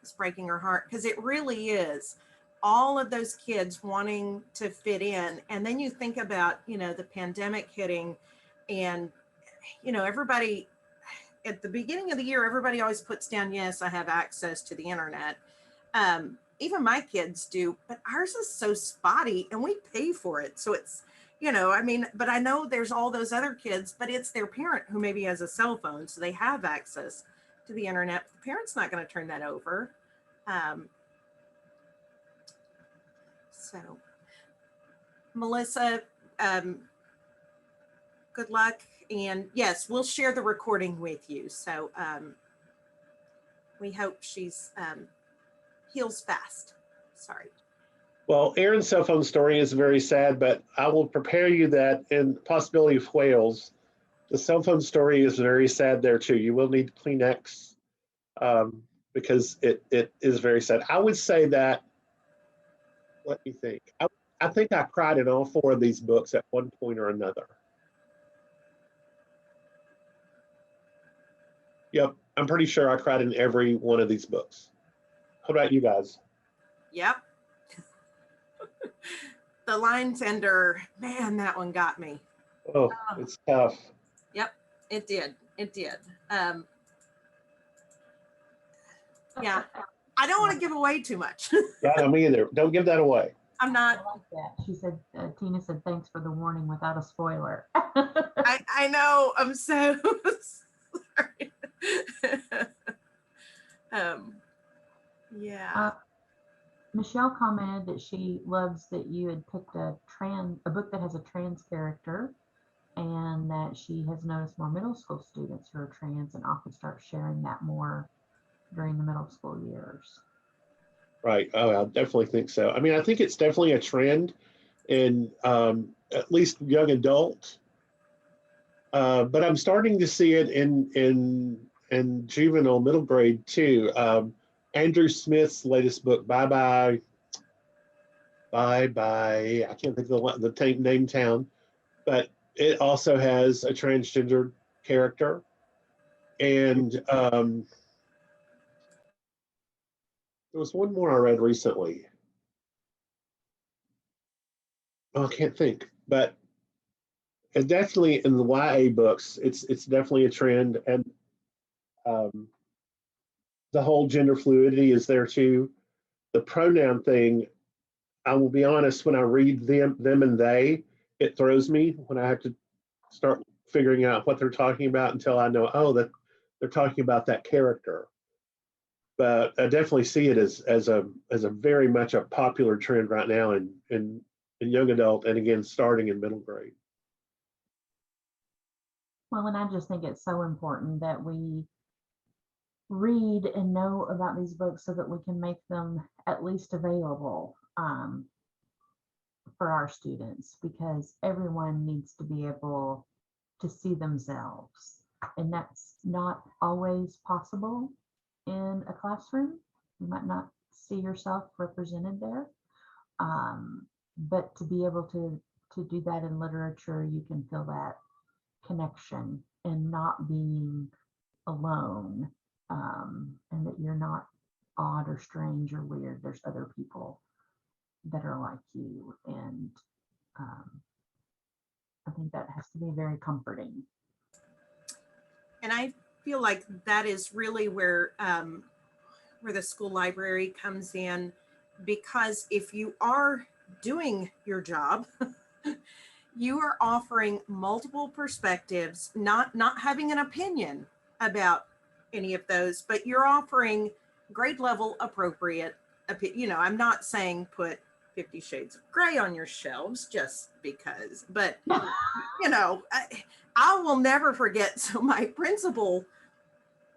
is breaking her heart, because it really is. All of those kids wanting to fit in. And then you think about, you know, the pandemic hitting, and, you know, everybody at the beginning of the year, everybody always puts down, yes, I have access to the internet. Even my kids do, but ours is so spotty and we pay for it. So it's, you know, I mean, but I know there's all those other kids, but it's their parent who maybe has a cell phone, so they have access to the internet. The parent's not going to turn that over. So, Melissa, good luck. And yes, we'll share the recording with you. So we hope she's heals fast. Sorry. Well, Aaron's cell phone story is very sad, but I will prepare you that in possibility of whales, the cell phone story is very sad there too. You will need Kleenex because it is very sad. I would say that, let me think. I think I cried in all 4 of these books at one point or another. Yep, I'm pretty sure I cried in every one of these books. How about you guys? Yep. The Line Tender, man, that one got me. Oh, it's tough. Yep, it did. It did. Yeah, I don't want to give away too much. Yeah, no, me either. Don't give that away. I'm not. I like that. She said, Tina said, thanks for the warning without a spoiler. I know. I'm so sorry. Yeah. Michelle commented that she loves that you had picked a book that has a trans character, and that she has noticed more middle school students who are trans and often start sharing that more during the middle school years. Right. Oh, I definitely think so. I mean, I think it's definitely a trend in at least young adult, but I'm starting to see it in juvenile middle grade too. Andrew Smith's latest book, Bye Bye. I can't think of the name town, but it also has a transgender character. And there was one more I read recently. Oh, I can't think, but definitely in the YA books, it's definitely a trend, and the whole gender fluidity is there too. The pronoun thing, I will be honest, when I read them and they, it throws me when I have to start figuring out what they're talking about until I know, oh, that they're talking about that character. But I definitely see it as a very much a popular trend right now in young adult, and again starting in middle grade. Well, and I just think it's so important that we read and know about these books so that we can make them at least available for our students, because everyone needs to be able to see themselves, and that's not always possible in a classroom. You might not see yourself represented there, but to be able to do that in literature, you can feel that connection and not being alone, and that you're not odd or strange or weird. There's other people that are like you, and I think that has to be very comforting. And I feel like that is really where the school library comes in, because if you are doing your job, you are offering multiple perspectives, not having an opinion about any of those, but you're offering grade level appropriate, I'm not saying put 50 Shades of Grey on your shelves just because, but I will never forget. So my principal,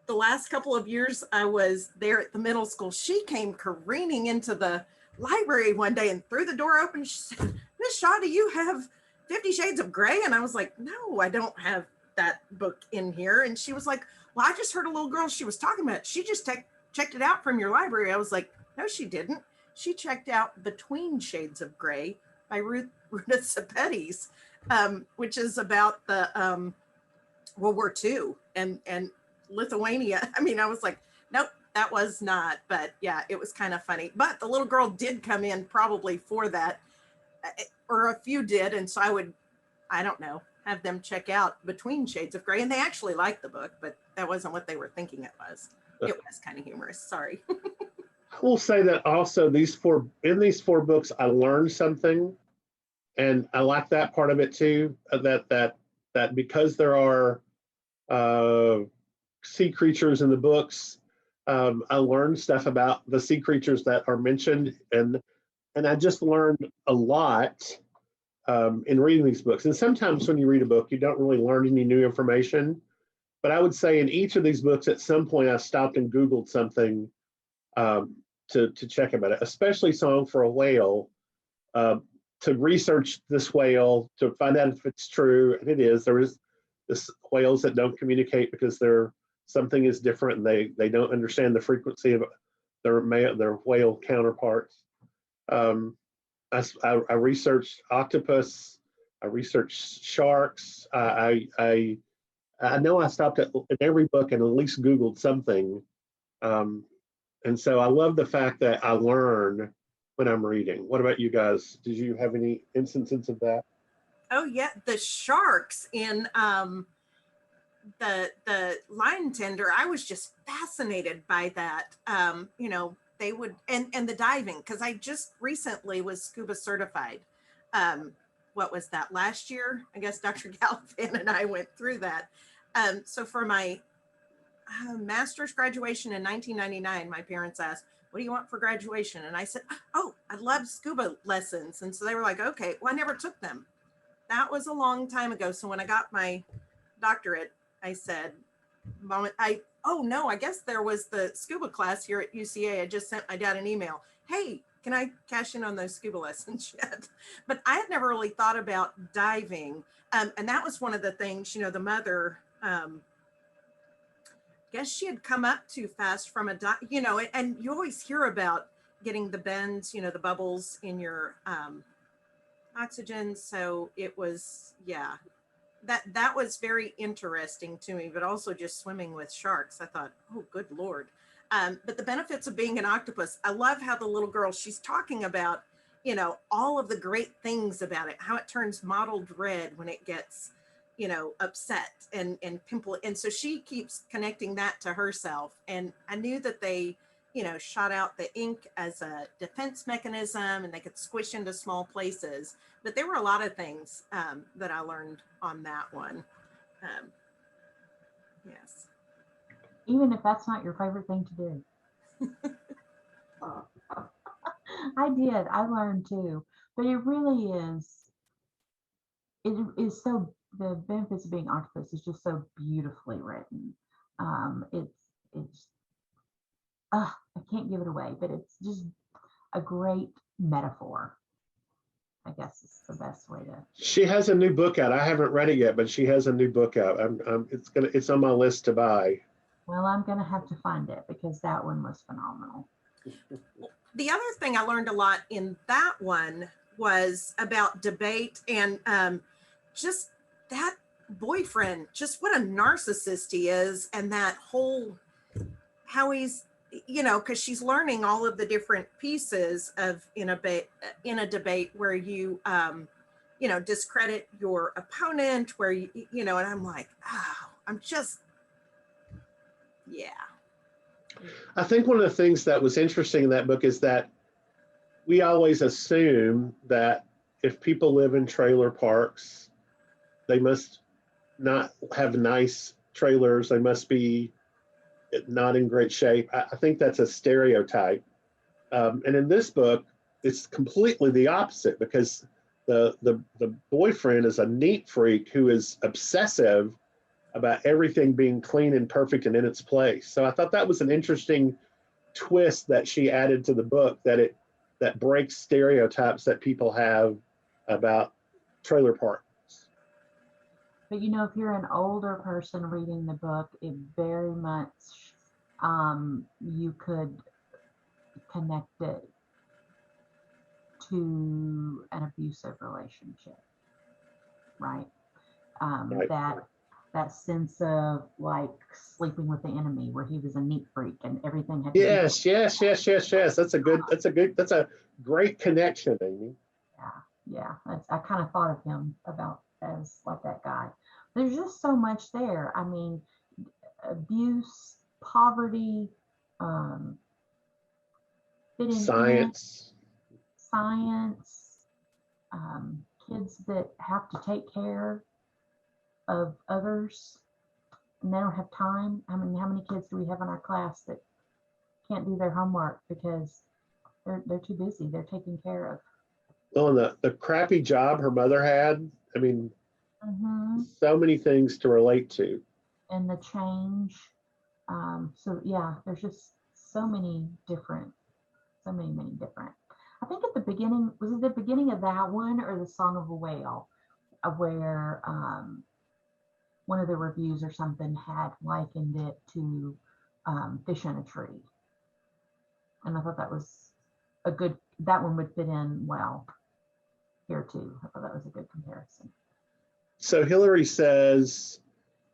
the last couple of years I was there at the middle school, she came careening into the library one day and threw the door open. She said, "Miss Shaw, do you have 50 Shades of Grey?" And I was like, "No, I don't have that book in here." And she was like, "Well, I just heard a little girl she was talking about. She just checked it out from your library." I was like, "No, she didn't. She checked out Between Shades of Grey by Ruta Sepetys, which is about the World War II and Lithuania." I mean, I was like, "Nope, that was not." But yeah, it was kind of funny. But the little girl did come in probably for that, or a few did. And so I don't know, have them check out Between Shades of Grey. And they actually liked the book, but that wasn't what they were thinking it was. It was kind of humorous. Sorry. I will say that also in these four books, I learned something, and I like that part of it too. That because there are sea creatures in the books, I learned stuff about the sea creatures that are mentioned, and I just learned a lot in reading these books. And sometimes when you read a book, you don't really learn any new information. But I would say in each of these books, at some point, I stopped and Googled something to check about it, especially Song for a Whale, to research this whale, to find out if it's true. And it is. There is this whales that don't communicate because something is different, and they don't understand the frequency of their whale counterparts. I researched octopus. I researched sharks. I know I stopped in every book and at least Googled something. And so I love the fact that I learn when I'm reading. What about you guys? Did you have any instances of that? Oh yeah, the sharks in the Lion Tender. I was just fascinated by that. They would and the diving, because I just recently was scuba certified. What was that, last year? I guess Dr. Gallivan and I went through that. So for my master's graduation in 1999, my parents asked, "What do you want for graduation?" And I said, "Oh, I love scuba lessons." And so they were like, "Okay." Well, I never took them. That was a long time ago. So when I got my doctorate, I said, "Oh no, I guess there was the scuba class here at UCA. I just sent my dad an email. Hey, can I cash in on those scuba lessons yet?" But I had never really thought about diving. And that was one of the things, the mother, guess she had come up too fast from and you always hear about getting the bends, the bubbles in your oxygen. So it was, yeah, that was very interesting to me, but also just swimming with sharks. I thought, oh, good Lord. But the benefits of being an octopus, I love how the little girl, she's talking about, all of the great things about it, how it turns mottled red when it gets, upset and pimple. And so she keeps connecting that to herself. And I knew that they, shot out the ink as a defense mechanism and they could squish into small places. But there were a lot of things that I learned on that one. Yes. Even if that's not your favorite thing to do. I did. I learned too. But it really is. It is so. The benefits of being octopus is just so beautifully written. It's. I can't give it away, but it's just a great metaphor. I guess is the best way to. She has a new book out. I haven't read it yet, but she has a new book out. It's on my list to buy. Well, I'm gonna have to find it because that one was phenomenal. The other thing I learned a lot in that one was about debate and just that boyfriend, just what a narcissist he is, and that whole how he's, because she's learning all of the different pieces of in a debate where you discredit your opponent, where and I'm like, oh, I'm just, yeah. I think one of the things that was interesting in that book is that we always assume that if people live in trailer parks, they must not have nice trailers. They must be not in great shape. I think that's a stereotype. And in this book, it's completely the opposite because the boyfriend is a neat freak who is obsessive about everything being clean and perfect and in its place. So I thought that was an interesting twist that she added to the book, that breaks stereotypes that people have about trailer parks. But you know, if you're an older person reading the book, it very much you could connect it to an abusive relationship, right? Right. That sense of like sleeping with the enemy, where he was a neat freak and everything had to be Yes. That's a great connection, Amy. yeah. I kind of thought of him about as like that guy. There's just so much there. I mean, abuse, poverty, fitting in, Science. science, kids that have to take care of others and they don't have time. I mean, how many kids do we have in our class that can't do their homework because they're too busy? They're taken care of. Well, and the crappy job her mother had. I mean, Mm-hmm. so many things to relate to. And the change. So yeah, there's just so many different. I think at the beginning, was it the beginning of that one or the Song of a Whale, where one of the reviews or something had likened it to fish in a tree. And I thought that was that one would fit in well here too. I thought that was a good comparison. So Hillary says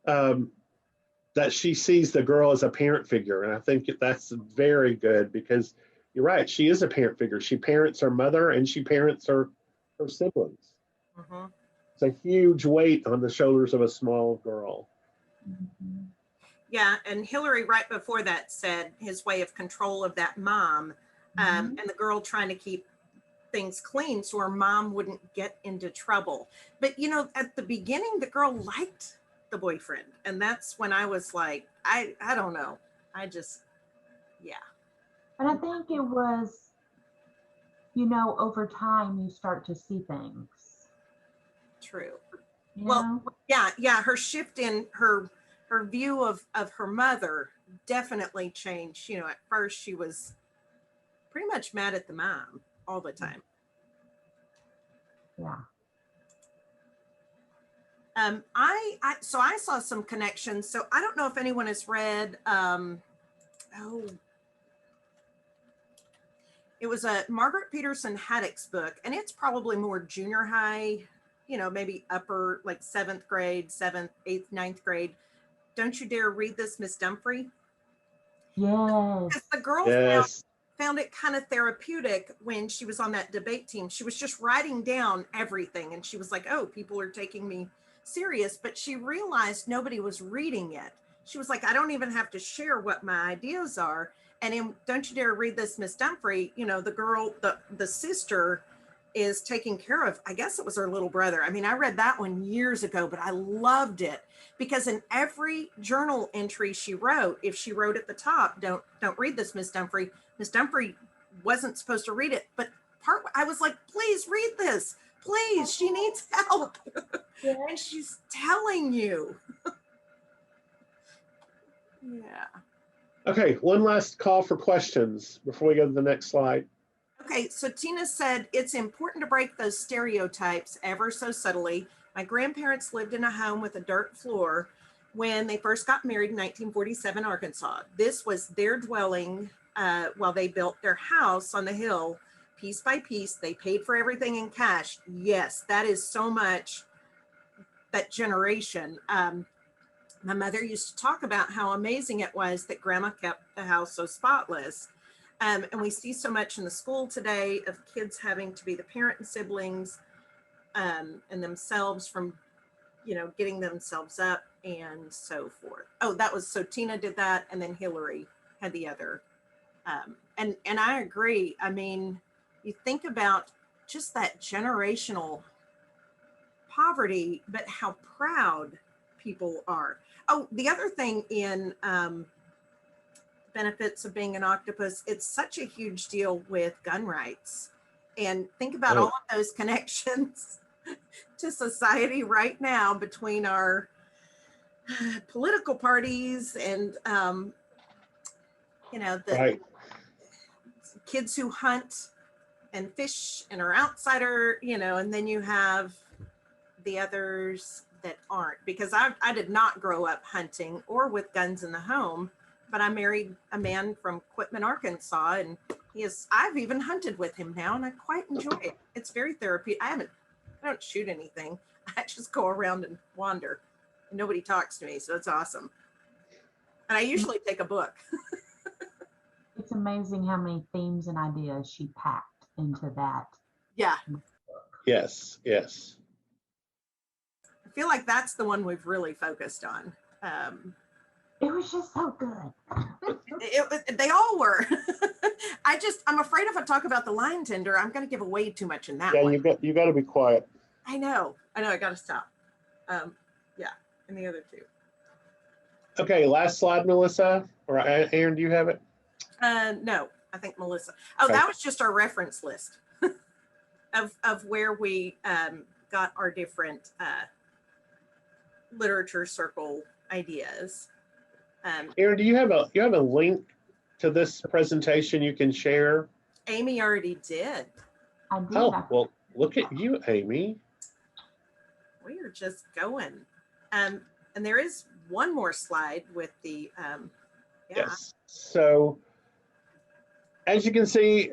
that she sees the girl as a parent figure. And I think that's very good because you're right. She is a parent figure. She parents her mother and she parents her siblings. Mm-hmm. It's a huge weight on the shoulders of a small girl. Mm-hmm. Yeah, and Hillary right before that said his way of control of that mom, and the girl trying to keep things clean so her mom wouldn't get into trouble. But you know, at the beginning, the girl liked the boyfriend, and that's when I was like, I don't know, I just, yeah. And I think it was, you know, over time you start to see things. True. You Well, know? yeah, her shift in her view of her mother definitely changed. You know, at first she was pretty much mad at the mom all the time. Yeah. So I saw some connections. So I don't know if anyone has read, it was a Margaret Peterson Haddock's book, and it's probably more junior high, you know, maybe upper, like 7th grade, 7th, 8th, 9th grade. Don't You Dare Read This, Miss Dumfrey. Yes. Because the girl Yes. found it kind of therapeutic when she was on that debate team. She was just writing down everything, and she was like, oh, people are taking me serious, but she realized nobody was reading it. She was like, I don't even have to share what my ideas are. And in Don't You Dare Read This, Miss Dumfrey, you know, the girl, the sister is taking care of, I guess it was her little brother. I mean, I read that one years ago, but I loved it because in every journal entry she wrote, if she wrote at the top, don't read this, Miss Dumfrey, Miss Dumfrey wasn't supposed to read it. But I was like, please read this, please, she needs help. Yeah. And she's telling you. Yeah. Okay, one last call for questions before we go to the next slide. Okay, so Tina said, it's important to break those stereotypes ever so subtly. My grandparents lived in a home with a dirt floor when they first got married in 1947, Arkansas. This was their dwelling while they built their house on the hill, piece by piece. They paid for everything in cash. Yes, that is so much that generation. My mother used to talk about how amazing it was that grandma kept the house so spotless. And we see so much in the school today of kids having to be the parent and siblings and themselves from, you know, getting themselves up and so forth. Oh, that was, so Tina did that. And then Hillary had the other. And I agree. I mean, you think about just that generational poverty, but how proud people are. Oh, the other thing in benefits of being an octopus. It's such a huge deal with gun rights. And think about all of those connections to society right now between our political parties and, the Right. kids who hunt and fish and are outsider, and then you have the others that aren't, because I did not grow up hunting or with guns in the home, but I married a man from Quitman, Arkansas, and I've even hunted with him now, and I quite enjoy it. It's very therapeutic. I don't shoot anything. I just go around and wander. And nobody talks to me, so it's awesome. And I usually take a book. It's amazing how many themes and ideas she packed into that. Yeah. Yes. Yes. I feel like that's the one we've really focused on. It was just so good. They all were. I'm afraid if I talk about the lion tender, I'm going to give away too much in that Yeah, one. you got to be quiet. I know. I got to stop. Yeah, and the other two. Okay, last slide, Melissa. Or Aaron, do you have it? No, I think Melissa. Oh, Okay. that was just our reference list of where we got our different literature circle ideas. Aaron, do you have a link to this presentation you can share? Amy already did. I did. Oh, well, look at you, Amy. We are just going. And there is one more slide with the, Yes. So, as you can see,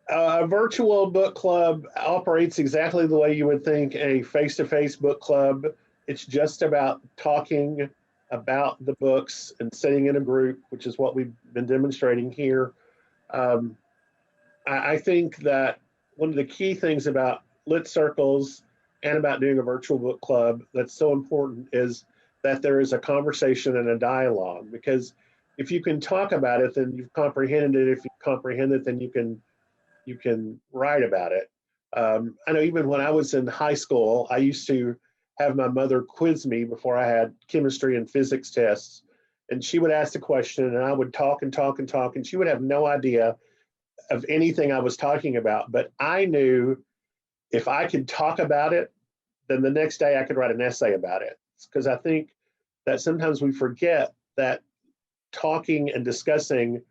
a virtual book club operates exactly the way you would think a face-to-face book club. It's just about talking about the books and sitting in a group, which is what we've been demonstrating here. I think that one of the key things about Lit Circles and about doing a virtual book club that's so important is that there is a conversation and a dialogue, because if you can talk about it, then you've comprehended it. If you comprehend it, then you can write about it. I know even when I was in high school, I used to have my mother quiz me before I had chemistry and physics tests. And she would ask the question and I would talk and talk and talk, and she would have no idea of anything I was talking about. But I knew if I could talk about it, then the next day I could write an essay about it. Because I think that sometimes we forget that talking and discussing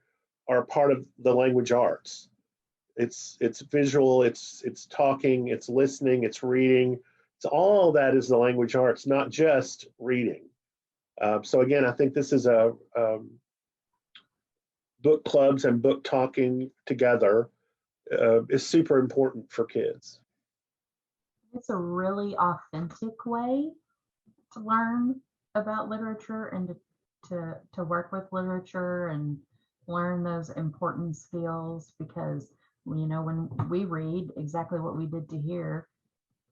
are part of the language arts. It's visual, it's talking, it's listening, it's reading. It's all that is the language arts, not just reading. So again, I think this is a book clubs and book talking together is super important for kids. It's a really authentic way to learn about literature and to work with literature and learn those important skills, because when we read exactly what we did to hear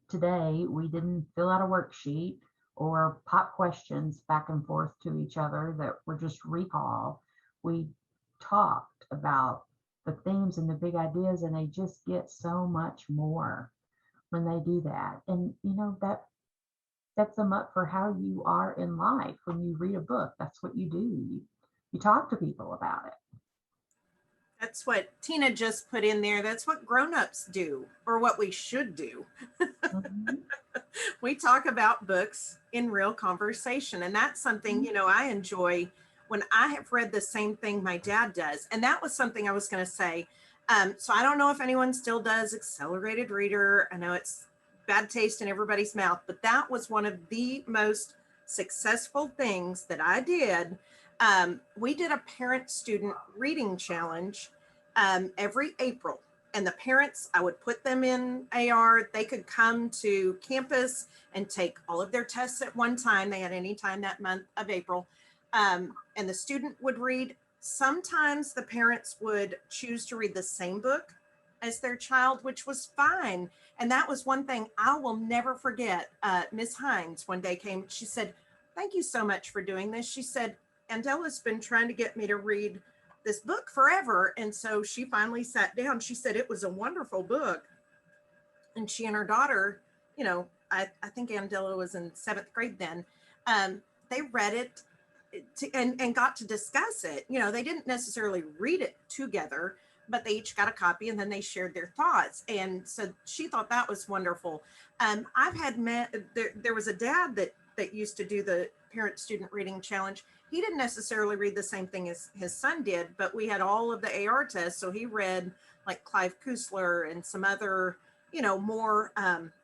today, we didn't fill out a worksheet or pop questions back and forth to each other that were just recall. We talked about the themes and the big ideas, and they just get so much more when they do that. And that sets them up for how you are in life. When you read a book, that's what you do. You talk to people about it. That's what Tina just put in there. That's what grown-ups do, or what we should do. Mm-hmm. We talk about books in real conversation. And that's something, I enjoy when I have read the same thing my dad does. And that was something I was going to say. So I don't know if anyone still does accelerated reader. I know it's bad taste in everybody's mouth, but that was one of the most successful things that I did. We did a parent-student reading challenge every April. And the parents, I would put them in AR. They could come to campus and take all of their tests at one time. They had any time that month of April. And the student would read. Sometimes the parents would choose to read the same book as their child, which was fine. And that was one thing I will never forget. Ms. Hines one day came, she said, "Thank you so much for doing this." She said, "Andela's been trying to get me to read this book forever." And so she finally sat down. She said it was a wonderful book. And she and her daughter, I think Andela was in 7th grade then. They read it and got to discuss it. You know, they didn't necessarily read it together, but they each got a copy and then they shared their thoughts. And so she thought that was wonderful. I've had there was a dad that used to do the parent student reading challenge. He didn't necessarily read the same thing as his son did, but we had all of the AR tests. So he read like Clive Kusler and some other, you know, more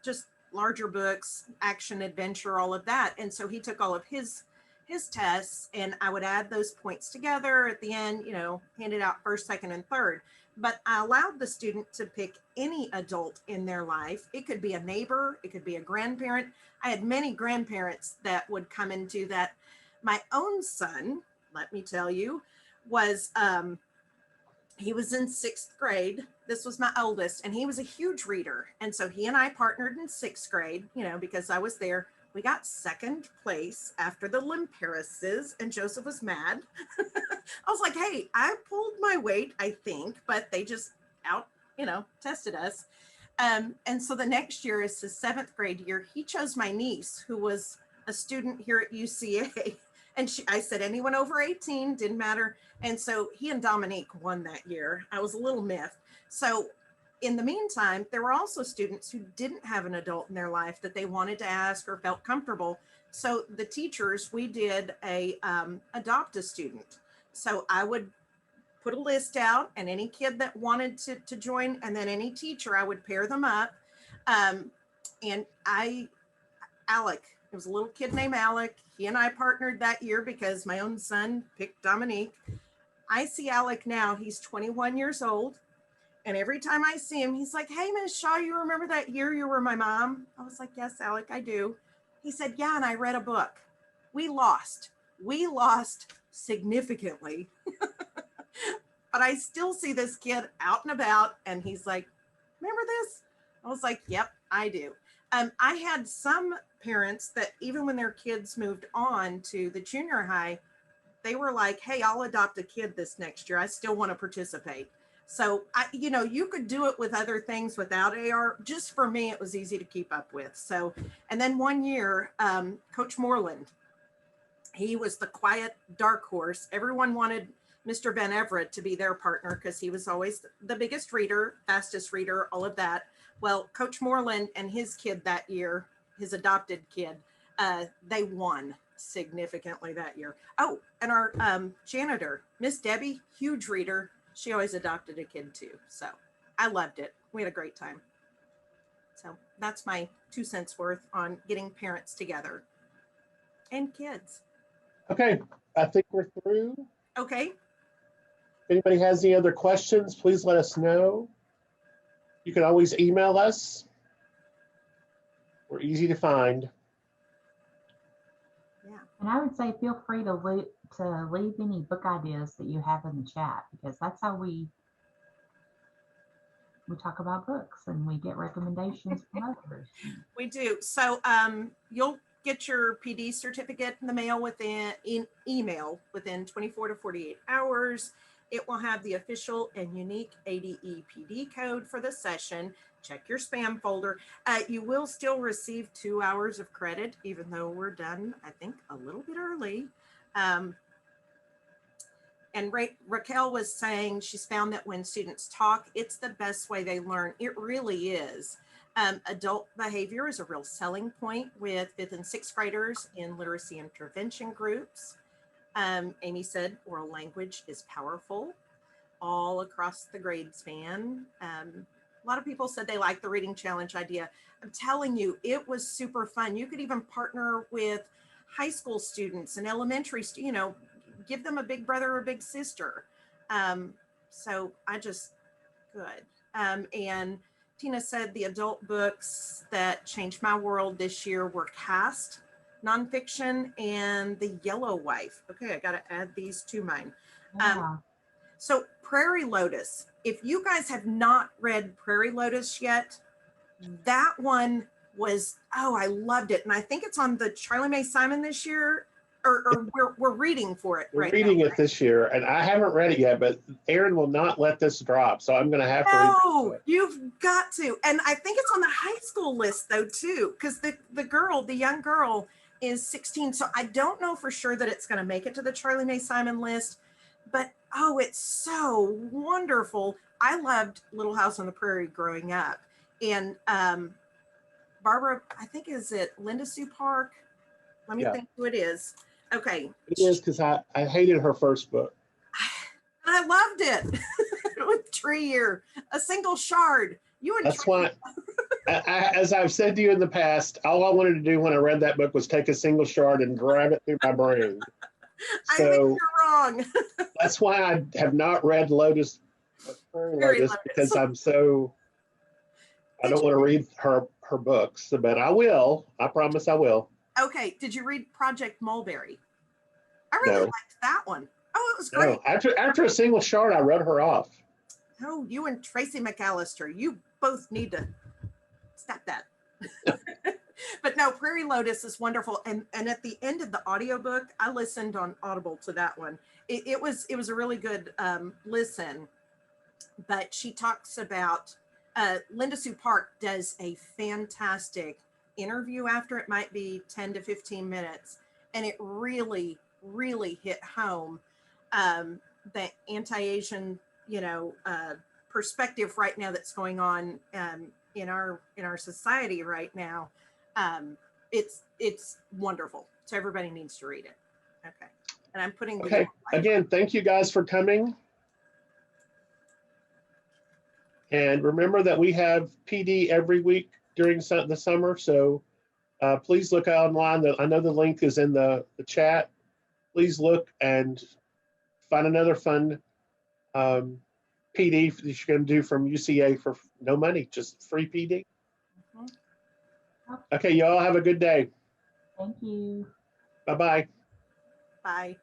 just larger books, action, adventure, all of that. And so he took all of his tests, and I would add those points together at the end, you know, hand it out first, second, and third. But I allowed the student to pick any adult in their life. It could be a neighbor, it could be a grandparent. I had many grandparents that would come and do that. My own son, let me tell you, was he was in 6th grade. This was my oldest, and he was a huge reader. And so he and I partnered in 6th grade, you know, because I was there. We got 2nd place after the Limperuses, and Joseph was mad. I was like, hey, I pulled my weight, I think, but they just tested us. And so the next year is his 7th grade year. He chose my niece, who was a student here at UCA. And I said, anyone over 18, didn't matter. And so he and Dominique won that year. I was a little miffed. So in the meantime, there were also students who didn't have an adult in their life that they wanted to ask or felt comfortable. So the teachers, we did a adopt a student. So I would put a list out, and any kid that wanted to join, and then any teacher, I would pair them up. And Alec, there was a little kid named Alec. He and I partnered that year because my own son picked Dominique. I see Alec now, he's 21 years old. And every time I see him, he's like, hey, Miss Shaw, you remember that year you were my mom? I was like, yes, Alec, I do. He said, yeah, and I read a book. We lost significantly. But I still see this kid out and about, and he's like, remember this? I was like, yep, I do. I had some parents that even when their kids moved on to the junior high, they were like, hey, I'll adopt a kid this next year. I still want to participate. So, you could do it with other things without AR. Just for me, it was easy to keep up with. So, and then one year, Coach Moreland, he was the quiet dark horse. Everyone wanted Mr. Van Everett to be their partner because he was always the biggest reader, fastest reader, all of that. Well, Coach Moreland and his kid that year, his adopted kid, they won significantly that year. Oh, and our janitor, Miss Debbie, huge reader. She always adopted a kid too. So I loved it. We had a great time. So that's my 2 cents worth on getting parents together and kids. Okay, I think we're through. Okay. If anybody has any other questions, please let us know. You can always email us. We're easy to find. Yeah. And I would say feel free to leave any book ideas that you have in the chat, because that's how we talk about books and we get recommendations from others. We do. So you'll get your PD certificate in the mail email within 24 to 48 hours. It will have the official and unique ADE PD code for the session. Check your spam folder. You will still receive 2 hours of credit, even though we're done, I think, a little bit early. And Raquel was saying she's found that when students talk, it's the best way they learn. It really is. Adult behavior is a real selling point with 5th and 6th graders in literacy intervention groups. Amy said oral language is powerful all across the grade span. A lot of people said they liked the reading challenge idea. I'm telling you, it was super fun. You could even partner with high school students and elementary, give them a big brother or big sister. So good. And Tina said the adult books that changed my world this year were Caste, nonfiction, and The Yellow Wife. Okay, I got to add these to mine. Yeah. So Prairie Lotus, if you guys have not read Prairie Lotus yet, that one was, I loved it. And I think it's on the Charlie Mae Simon this year, or we're reading for it right now. We're reading it this year, and I haven't read it yet, but Aaron will not let this drop, so I'm going to have to read it. No, you've got to. And I think it's on the high school list, though, too, because the young girl is 16. So I don't know for sure that it's going to make it to the Charlie Mae Simon list, but oh, it's so wonderful. I loved Little House on the Prairie growing up. And Barbara, I think, is it Linda Sue Park? Let me Yeah. think who it is. Okay. It is, because I hated her first book. I loved it. With Tree Year, A Single Shard. You and That's why, as I've said to you in the past, all I wanted to do when I read that book was take a single shard and drive it through my brain. I think So you're wrong. that's why I have not read Prairie Prairie Lotus, Lotus. because I don't want to read her books, but I will. I promise I will. Okay. Did you read Project Mulberry? I really No. liked that one. Oh, it was great. No, after a single shard, I read her off. Oh, you and Tracy McAllister, you both need to stop that. But no, Prairie Lotus is wonderful. And at the end of the audiobook, I listened on Audible to that one. It was a really good listen. But she talks about, Linda Sue Park does a fantastic interview after. It might be 10 to 15 minutes. And it really, really hit home the anti-Asian, perspective right now that's going on in our society right now. It's wonderful. So everybody needs to read it. Okay. And I'm putting the Okay. Again, thank you guys for coming. And remember that we have PD every week during the summer. So please look online. I know the link is in the chat. Please look and find another fun PD that you're going to do from UCA for no money, just free PD. Okay, y'all have a good day. Thank you. Bye-bye. Bye.